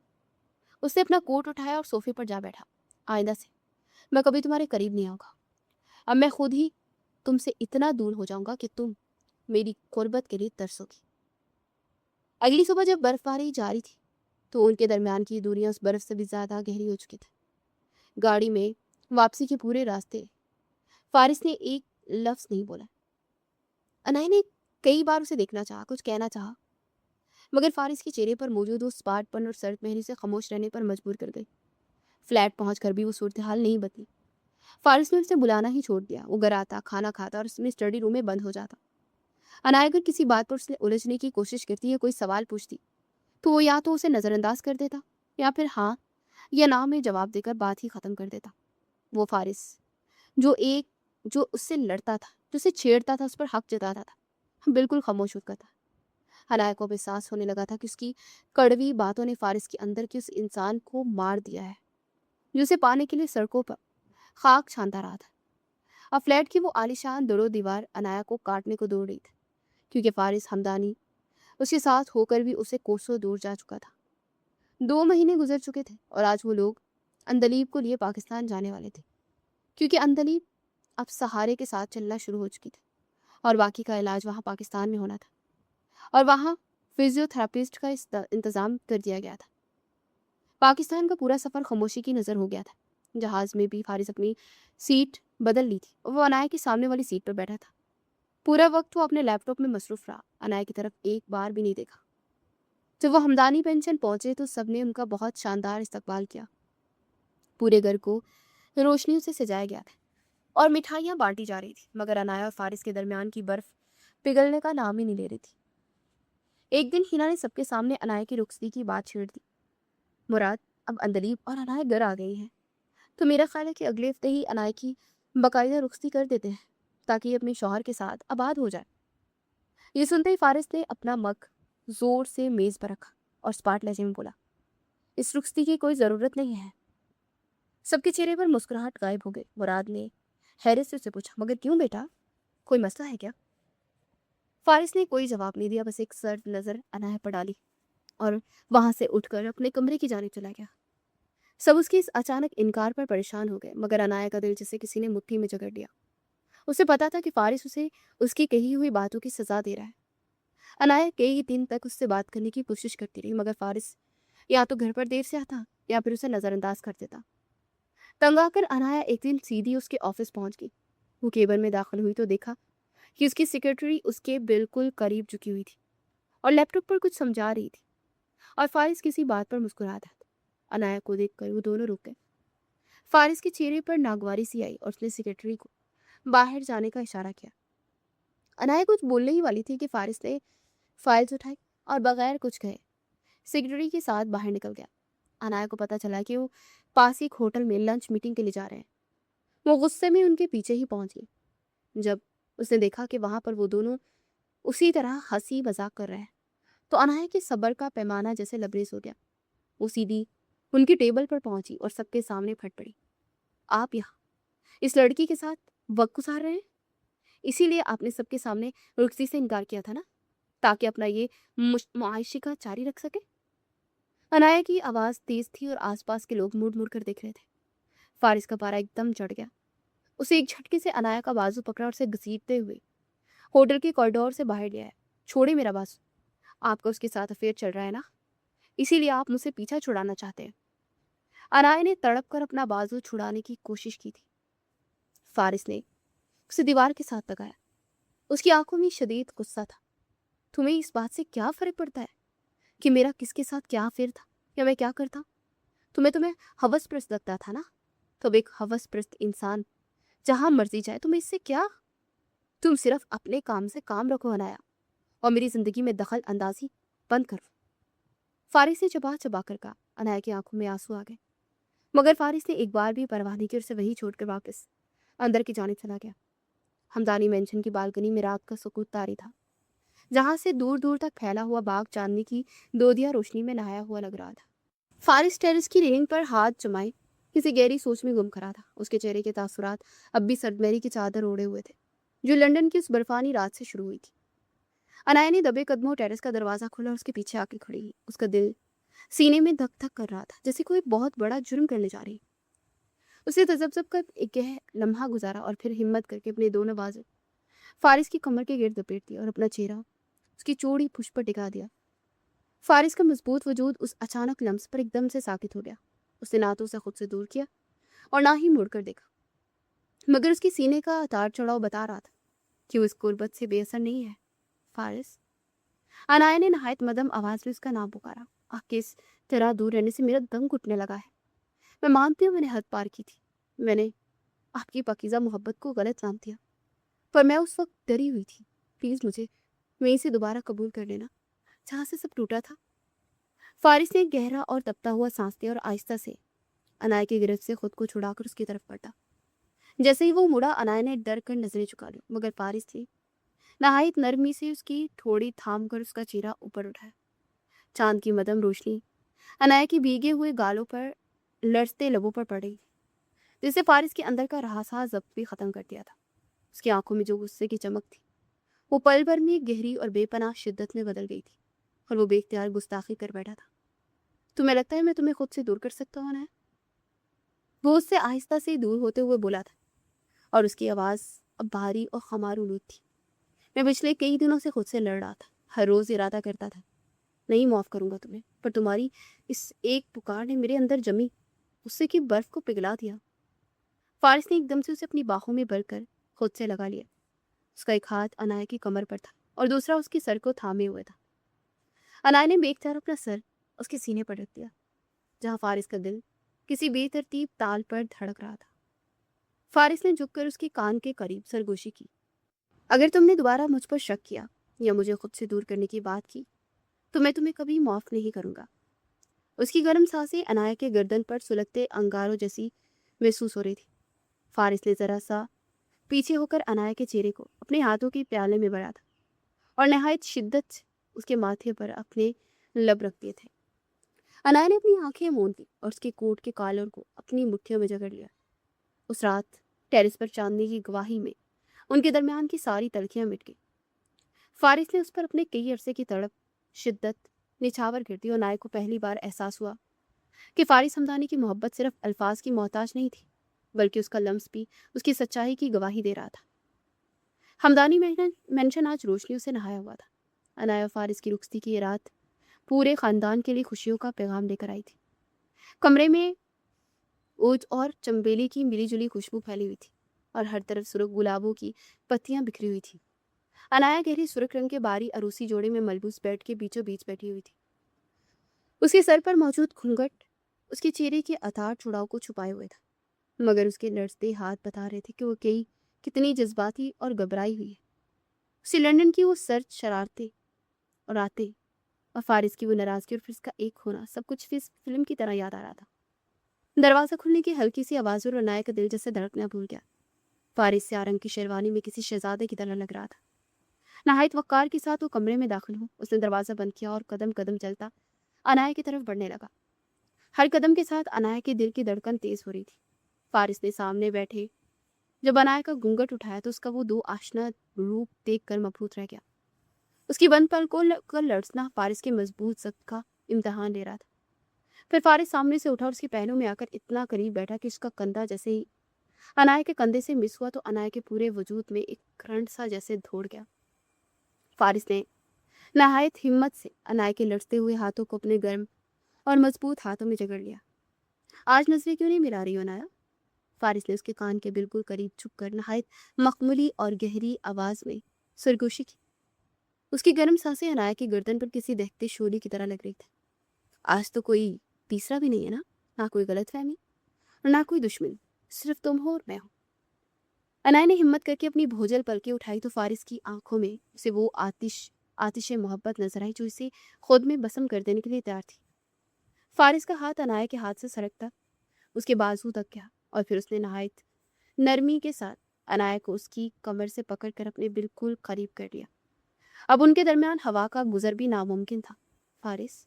Speaker 1: उसने अपना कोट उठाया और सोफे पर जा बैठा। आइंदा से मैं कभी तुम्हारे करीब नहीं आऊंगा। अब मैं खुद ही तुमसे इतना दूर हो जाऊंगा कि तुम मेरी कुर्बत के लिए तरसोगी। अगली सुबह जब बर्फबारी जारी थी तो उनके दरमियान की दूरियां उस बर्फ से भी ज्यादा गहरी हो चुकी थी। गाड़ी में वापसी के पूरे रास्ते फारिस ने एक लफ्ज नहीं बोला। अनाया ने कई बार उसे देखना चाहा, कुछ कहना चाहा, मगर फारिस के चेहरे पर मौजूद वो स्पार्टपन और सर्द मेहनी से खामोश रहने पर मजबूर कर गई। फ्लैट पहुंचकर भी वो सूरत हाल नहीं बदली। फारिस ने उसे बुलाना ही छोड़ दिया। वो घर आता, खाना खाता और उसमें स्टडी रूम में बंद हो जाता। अनाया अगर किसी बात पर उसने उलझने की कोशिश करती या कोई सवाल पूछती तो वो या तो उसे नज़रअंदाज कर देता या फिर हाँ या ना में जवाब देकर बात ही ख़त्म कर देता। वो फारिस जो उससे लड़ता था, जो उसे छेड़ता था, उस पर हक जताता था, बिल्कुल खामोश होता था। हनाया को अब एहसास होने लगा था कि उसकी कड़वी बातों ने फारिस के अंदर के उस इंसान को मार दिया है जो उसे पाने के लिए सड़कों पर खाक छानता रहा था। अब फ्लैट की वो आलिशान दरो दीवार अनाया को काटने को दौड़ रही थी क्योंकि फारिस हमदानी उसके साथ होकर भी उसे कोसों दूर जा चुका था। 2 महीने गुजर चुके थे और आज वो लोग अंदलीब को लिए पाकिस्तान जाने वाले थे क्योंकि अंदलीब अब सहारे के साथ चलना शुरू हो चुकी थी और बाकी का इलाज वहाँ पाकिस्तान में होना था और वहाँ फिजियोथेरापिस्ट का इंतज़ाम कर दिया गया था। पाकिस्तान का पूरा सफ़र खामोशी की नज़र हो गया था। जहाज़ में भी फारिस अपनी सीट बदल ली थी और वो अनाया की सामने वाली सीट पर बैठा था। पूरा वक्त वो अपने लैपटॉप में मसरूफ़ रहा। अनाया की तरफ एक बार भी नहीं देखा। जब वो हमदानी पेंशन पहुंचे तो सबने उनका बहुत शानदार इस्तकबाल किया। पूरे घर को रोशनियों से सजाया गया था और मिठाइयाँ बांटी जा रही थी मगर अनाया और फारिस के दरमियान की बर्फ पिघलने का नाम ही नहीं ले रही थी। एक दिन हिना ने सबके सामने अनाया की रुखसती की बात छेड़ दी। मुराद, अब अंदलीब और अनाया घर आ गई हैं तो मेरा ख्याल है कि अगले हफ्ते ही अनाया की बाकायदा रुखसती कर देते हैं ताकि ये अपने शौहर के साथ आबाद हो जाए। ये सुनते ही फारिस ने अपना मग जोर से मेज पर रखा और स्पार्ट लहजे में बोला, इस रुखसती की कोई ज़रूरत नहीं है। सबके चेहरे पर मुस्कुराहट गायब हो गई। मुराद ने हैरत से उससे पूछा, मगर क्यों बेटा, कोई मसला है क्या? फारिस ने कोई जवाब नहीं दिया, बस एक सर्द नज़र अनाया पर डाली और वहां से उठकर अपने कमरे की जानिब चला गया। सब उसके इस अचानक इनकार पर परेशान हो गए, मगर अनाया का दिल जैसे किसी ने मुट्ठी में जकड़ लिया। उसे पता था कि फारिस उसे उसकी कही हुई बातों की सजा दे रहा है। अनाया कई दिन तक उससे बात करने की कोशिश करती रही, मगर फारिस या तो घर पर देर से आता या फिर उसे नज़रअंदाज कर देता। तंग आकर अनाया एक दिन सीधी उसके ऑफिस पहुंच गई। वो केबिन में दाखिल हुई तो देखा कि उसकी सेक्रेटरी उसके बिल्कुल करीब झुकी हुई थी और लैपटॉप पर कुछ समझा रही थी, और फारिस किसी बात पर मुस्कुरा रहा था। अनाया को देखकर वो दोनों रुक गए। फारिस के चेहरे पर नागवारी सी आई और उसने सेक्रेटरी को बाहर जाने का इशारा किया। अनाया कुछ बोलने ही वाली थी कि फारिस ने फाइल्स उठाई और बगैर कुछ कहे सेक्रेटरी के साथ बाहर निकल गया। अनाया को पता चला कि वो पास ही एक होटल में लंच मीटिंग के लिए जा रहे हैं। वो गुस्से में उनके पीछे ही पहुंच गई। जब उसने देखा कि वहां पर वो दोनों उसी तरह हंसी मजाक कर रहे हैं, तो अनाया के सब्र का पैमाना जैसे लबरेज हो गया। वो सीधी उनकी टेबल पर पहुंची और सबके सामने फट पड़ी। आप यहाँ इस लड़की के साथ वक्त गुजार रहे हैं, इसीलिए आपने सबके सामने रुखसी से इनकार किया था ना, ताकि अपना ये मुआयशे का जारी रख सके। अनाया की आवाज तेज थी और आसपास के लोग मुड़ मुड़ कर देख रहे थे। फारिस का पारा एकदम चढ़ गया। उसे एक झटके से अनाया का बाजू पकड़ा और उसे घसीटते हुए होटल के कॉरिडोर से बाहर ले आया। छोड़े मेरा बाजू, आपका उसके साथ अफेयर चल रहा है ना, इसीलिए आप मुझसे पीछा छुड़ाना चाहते हैं। अनाया ने तड़प कर अपना बाजू छुड़ाने की कोशिश की थी। फारिस ने उसे दीवार के साथ लगाया। उसकी आंखों में शदीद गुस्सा था। तुम्हें इस बात से क्या फर्क पड़ता है कि मेरा किसके साथ क्या अफेयर था या मैं क्या करता? तुम्हें हवसप्रस्त लगता था ना, तो अब एक हवसप्रस्त इंसान जहां मर्जी जाए, तुम्हें इससे क्या? तुम सिर्फ अपने काम से काम रखो अनाया, और मेरी जिंदगी में दखल अंदाजी बंद करो। फारिस ने चबा चबा कर कहा। अनाया की आंखों में आंसू आ गए, मगर फारिस ने एक बार भी परवाह नहीं की और उसे वही छोड़कर वापस अंदर की जानिब चला गया। हमदानी मेंशन की बालकनी में रात का सुकूत तारी था, जहां से दूर दूर तक फैला हुआ बाग चांदनी की दोदिया रोशनी में नहाया हुआ लग रहा था। फारिस टेरेस की रेलिंग पर हाथ जमाए किसी गहरी सोच में गुम खड़ा था। उसके चेहरे के तासुरात अब भी सर्दमेरी की चादर ओढ़े हुए थे, जो लंदन की उस बर्फानी रात से शुरू हुई थी। अनाया ने दबे कदमों टेरेस का दरवाजा खोला और उसके पीछे आके खड़ी हुई। उसका दिल सीने में धक धक कर रहा था, जैसे कोई बहुत बड़ा जुर्म करने जा रही। उसने तजब्जब कर एक गह लम्हा गुजारा और फिर हिम्मत करके अपने दोनों बाजू फारिस की कमर के गिर्द लपेट दिया और अपना चेहरा उसकी चौड़ी पुष्ट पर टिका दिया। फारिस का मजबूत वजूद उस अचानक लम्स पर एकदम से साकित हो गया। उसने ना तो उसे खुद से दूर किया और ना ही मुड़कर देखा, मगर उसकी सीने का तार चढ़ाव बता रहा था कि वो इस गुर्बत से बेअसर नहीं है। फारिस, अनाया ने नहायत मदम आवाज में उसका नाम पुकारा। आपके इस तरह दूर रहने से मेरा दम घुटने लगा है। मैं मानती हूँ मैंने हद पार की थी, मैंने आपकी पाकीज़ा मोहब्बत को गलत नाम दिया, पर मैं उस वक्त डरी हुई थी। प्लीज़ मुझे वहीं से दोबारा कबूल कर लेना जहाँ से सब टूटा था। फारिस ने गहरा और तपता हुआ सांस लिया और आहिस्ता से अनाया की गिरफ्त से खुद को छुड़ाकर उसकी तरफ बढ़ा। जैसे ही वो मुड़ा, अनाया ने डर कर नजरें झुका ली, मगर फारिस ने नहायत नरमी से उसकी थोड़ी थाम कर उसका चेहरा ऊपर उठाया। चांद की मदम रोशनी अनाया के भीगे हुए गालों पर लड़ते लबों पर पड़ रही थी, जिससे फारिस के अंदर का रहासा जब्त भी खत्म कर दिया था। उसकी आंखों में जो गुस्से की चमक थी, वो पल भर में गहरी और बेपनाह शिद्दत में बदल गई थी, और वो बेख्तियार गुस्ताखी कर बैठा था। तुम्हें लगता है मैं तुम्हें खुद से दूर कर सकता हूँ ना? वो उससे आहिस्ता से दूर होते हुए बोला था, और उसकी आवाज़ अब भारी और खमारूलूद थी। मैं पिछले कई दिनों से खुद से लड़ रहा था, हर रोज़ इरादा करता था नहीं माफ़ करूंगा तुम्हें, पर तुम्हारी इस एक पुकार ने मेरे अंदर जमी गुस्से की बर्फ को पिघला दिया। फारिस ने एकदम से उसे अपनी बाहों में भरकर खुद से लगा लिया। उसका एक हाथ अनाया की कमर पर था और दूसरा उसके सर को थामे हुए था। अनाया ने बेख्तियार अपना सर उसके सीने पर रख दिया, जहां फारिस का दिल किसी बेतरतीब ताल पर धड़क रहा था। फारिस ने झुककर उसके कान के करीब सरगोशी की। अगर तुमने दोबारा मुझ पर शक किया या मुझे खुद से दूर करने की बात की, तो मैं तुम्हें कभी माफ नहीं करूंगा। उसकी गर्म सांसें अनाया के गर्दन पर सुलगते अंगारों जैसी महसूस हो रही थी। फारिस ने जरा सा पीछे होकर अनाया के चेहरे को अपने हाथों के प्याले में भरा था और नहायत शिद्दत से उसके माथे पर अपने लब रख दिए थे। अनाया ने अपनी आंखें मूंद ली और उसके कोट के कॉलर को अपनी मुट्ठियों में जकड़ लिया। उस रात टेरेस पर चांदनी की गवाही में उनके दरमियान की सारी तलखियां मिट गई। फारिस ने उस पर अपने कई अरसे की तड़प, शिद्दत निछावर कर दी और नायक को पहली बार एहसास हुआ कि फारिस हमदानी की मोहब्बत सिर्फ अल्फाज की मोहताज नहीं थी, बल्कि उसका लम्स भी उसकी सच्चाई की गवाही दे रहा था। हमदानी मेंशन आज रोशनियों से नहाया हुआ था। अनाया और फारिस की रुखसती की ये रात पूरे खानदान के लिए खुशियों का पैगाम लेकर आई थी। कमरे में ओज और चंबेली की मिलीजुली खुशबू फैली हुई थी और हर तरफ सुर्ख गुलाबों की पत्तियां बिखरी हुई थी। अनाया गहरी सुर्ख रंग के बारी अरूसी जोड़े में मलबूस बेड के बीचों बीच बैठी हुई थी। उसके सर पर मौजूद घूंघट उसके चेहरे के अथाह चुड़ाव को छुपाए हुए था, मगर उसके लड़ते हाथ बता रहे थे कि वो कितनी जज्बाती और घबराई हुई है। उसे लंदन की वो सर्द शरारतें और रातें और फारिस की वो नाराजगी और फिर उसका एक होना सब कुछ फिल्म की तरह याद आ रहा था। दरवाजा खुलने की हल्की सी आवाज और अनाया का दिल जैसे धड़कना भूल गया। फारिस से आरंग की शेरवानी में किसी शहजादे की तरह लग रहा था। नहायत वक़ार के साथ वो कमरे में दाखिल हुआ। उसने दरवाजा बंद किया और कदम कदम चलता अनाया की तरफ बढ़ने लगा। हर कदम के साथ अनाया के दिल की धड़कन तेज हो रही थी। फारिस ने सामने बैठे जब अनाया का घूंघट उठाया तो उसका वो दो आशना रूप देख कर मबहूत रह गया। उसकी बंद पलकों का लड़सना फारिस के मजबूत जब्त का इम्तिहान ले रहा था। फिर फारिस सामने से उठा और उसके पहलू में आकर इतना करीब बैठा कि उसका कंधा जैसे ही अनाया के कंधे से मिस हुआ तो अनाया के पूरे वजूद में एक करंट सा जैसे दौड़ गया। फारिस ने नहायत हिम्मत से अनाया के लड़ते हुए हाथों को अपने गर्म और मजबूत हाथों में जकड़ लिया। आज नजरें क्यों नहीं मिला रही हो अनाया? फारिस ने उसके कान के बिल्कुल करीब झुककर नहायत मखमली और गहरी आवाज में सरगोशी की। उसकी गर्म सांसें अनाया की गर्दन पर किसी दहकते शोले की तरह लग रही थी। आज तो कोई तीसरा भी नहीं है ना कोई गलतफहमी और ना कोई दुश्मन, सिर्फ तुम हो और मैं हूं। अनाया ने हिम्मत करके अपनी भोजल पलकें उठाई तो फारिस की आंखों में उसे वो आतिश मोहब्बत नजर आई जो इसे खुद में बसम कर देने के लिए तैयार थी। फारिस का हाथ अनाया के हाथ से सरकता उसके बाजू तक गया और फिर उसने नहायत नरमी के साथ अनाया को उसकी कमर से पकड़कर अपने बिल्कुल करीब कर लिया। अब उनके दरमियान हवा का गुजर भी नामुमकिन था। फारिस।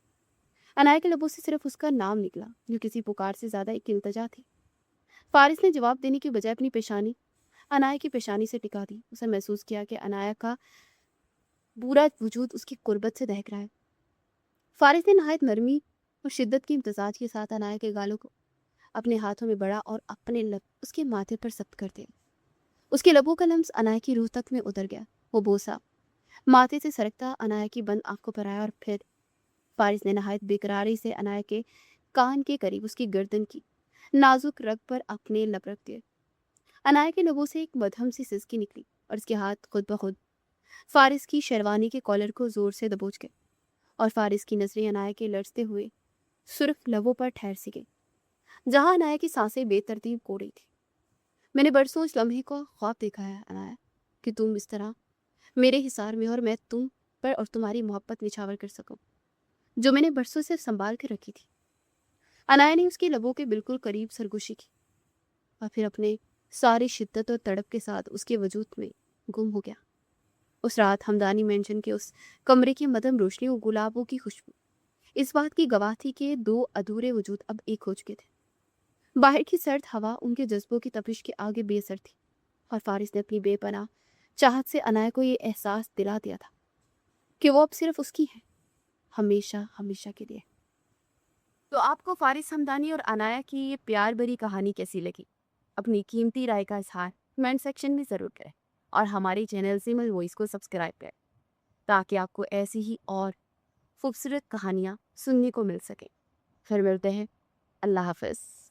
Speaker 1: अनाया के लबों से सिर्फ उसका नाम निकला जो किसी पुकार से ज्यादा एक इल्तजा थी। फारिस ने जवाब देने की बजाय अपनी पेशानी अनाया की पेशानी से टिका दी। उसे महसूस किया कि अनाया का पूरा वजूद उसकी कुर्बत से दहक रहा है। फारिस ने नहायत नरमी और शिद्दत की इम्तजाज के साथ अनाया के गालों को अपने हाथों में बड़ा और अपने लब उसके माथे पर सख्त कर दिया। उसके लबों का लम्स अनाया की रूह तक में उतर गया। वो बोसा माथे से सरकता अनाया की बंद आंखों पर आया और फिर फारिस ने नहायत बेकरारी से अनाया के कान के करीब उसकी गर्दन की नाजुक रग पर अपने लब रख दिए। अनाया के लबों से एक मध्यम सी सिसकी निकली और उसके हाथ खुद ब खुद फारिस की शेरवानी के कॉलर को जोर से दबोच गए और फारिस की नजरें अनाया के लड़ते हुए सुर्ख लबों पर ठहर सी गई जहां अनाया की सांसें बेतरतीब को रही थी। मैंने बरसों इस लम्हे को ख्वाब देखा है अनाया कि तुम इस तरह मेरे हिसार में और मैं तुम पर और तुम्हारी मोहब्बत निछावर कर सकूं जो मैंने बरसों से संभाल कर रखी थी। अनाया ने उसके लबों के बिल्कुल करीब सरगोशी की और फिर अपने सारी शिद्दत और तड़प के साथ उसके वजूद में गुम हो गया। उस रात हमदानी मेंशन के उस कमरे की मदम रोशनी और गुलाबों की खुशबू इस बात की गवाह थी कि दो अधूरे वजूद अब एक हो चुके थे। बाहर की सर्द हवा उनके जज्बों की तपिश के आगे बेअसर थी और फारिस ने अपनी बेपनाह चाहत से अनाया को ये एहसास दिला दिया था कि वो अब सिर्फ उसकी है, हमेशा हमेशा के लिए। तो आपको फारिस हमदानी और अनाया की ये प्यार भरी कहानी कैसी लगी? अपनी कीमती राय का इजहार कमेंट सेक्शन में ज़रूर करें और हमारे चैनल जिमल वॉइस को सब्सक्राइब करें ताकि आपको ऐसी ही और खूबसूरत कहानियाँ सुनने को मिल सकें। फिर मिलते हैं। अल्लाह हाफ़िज़।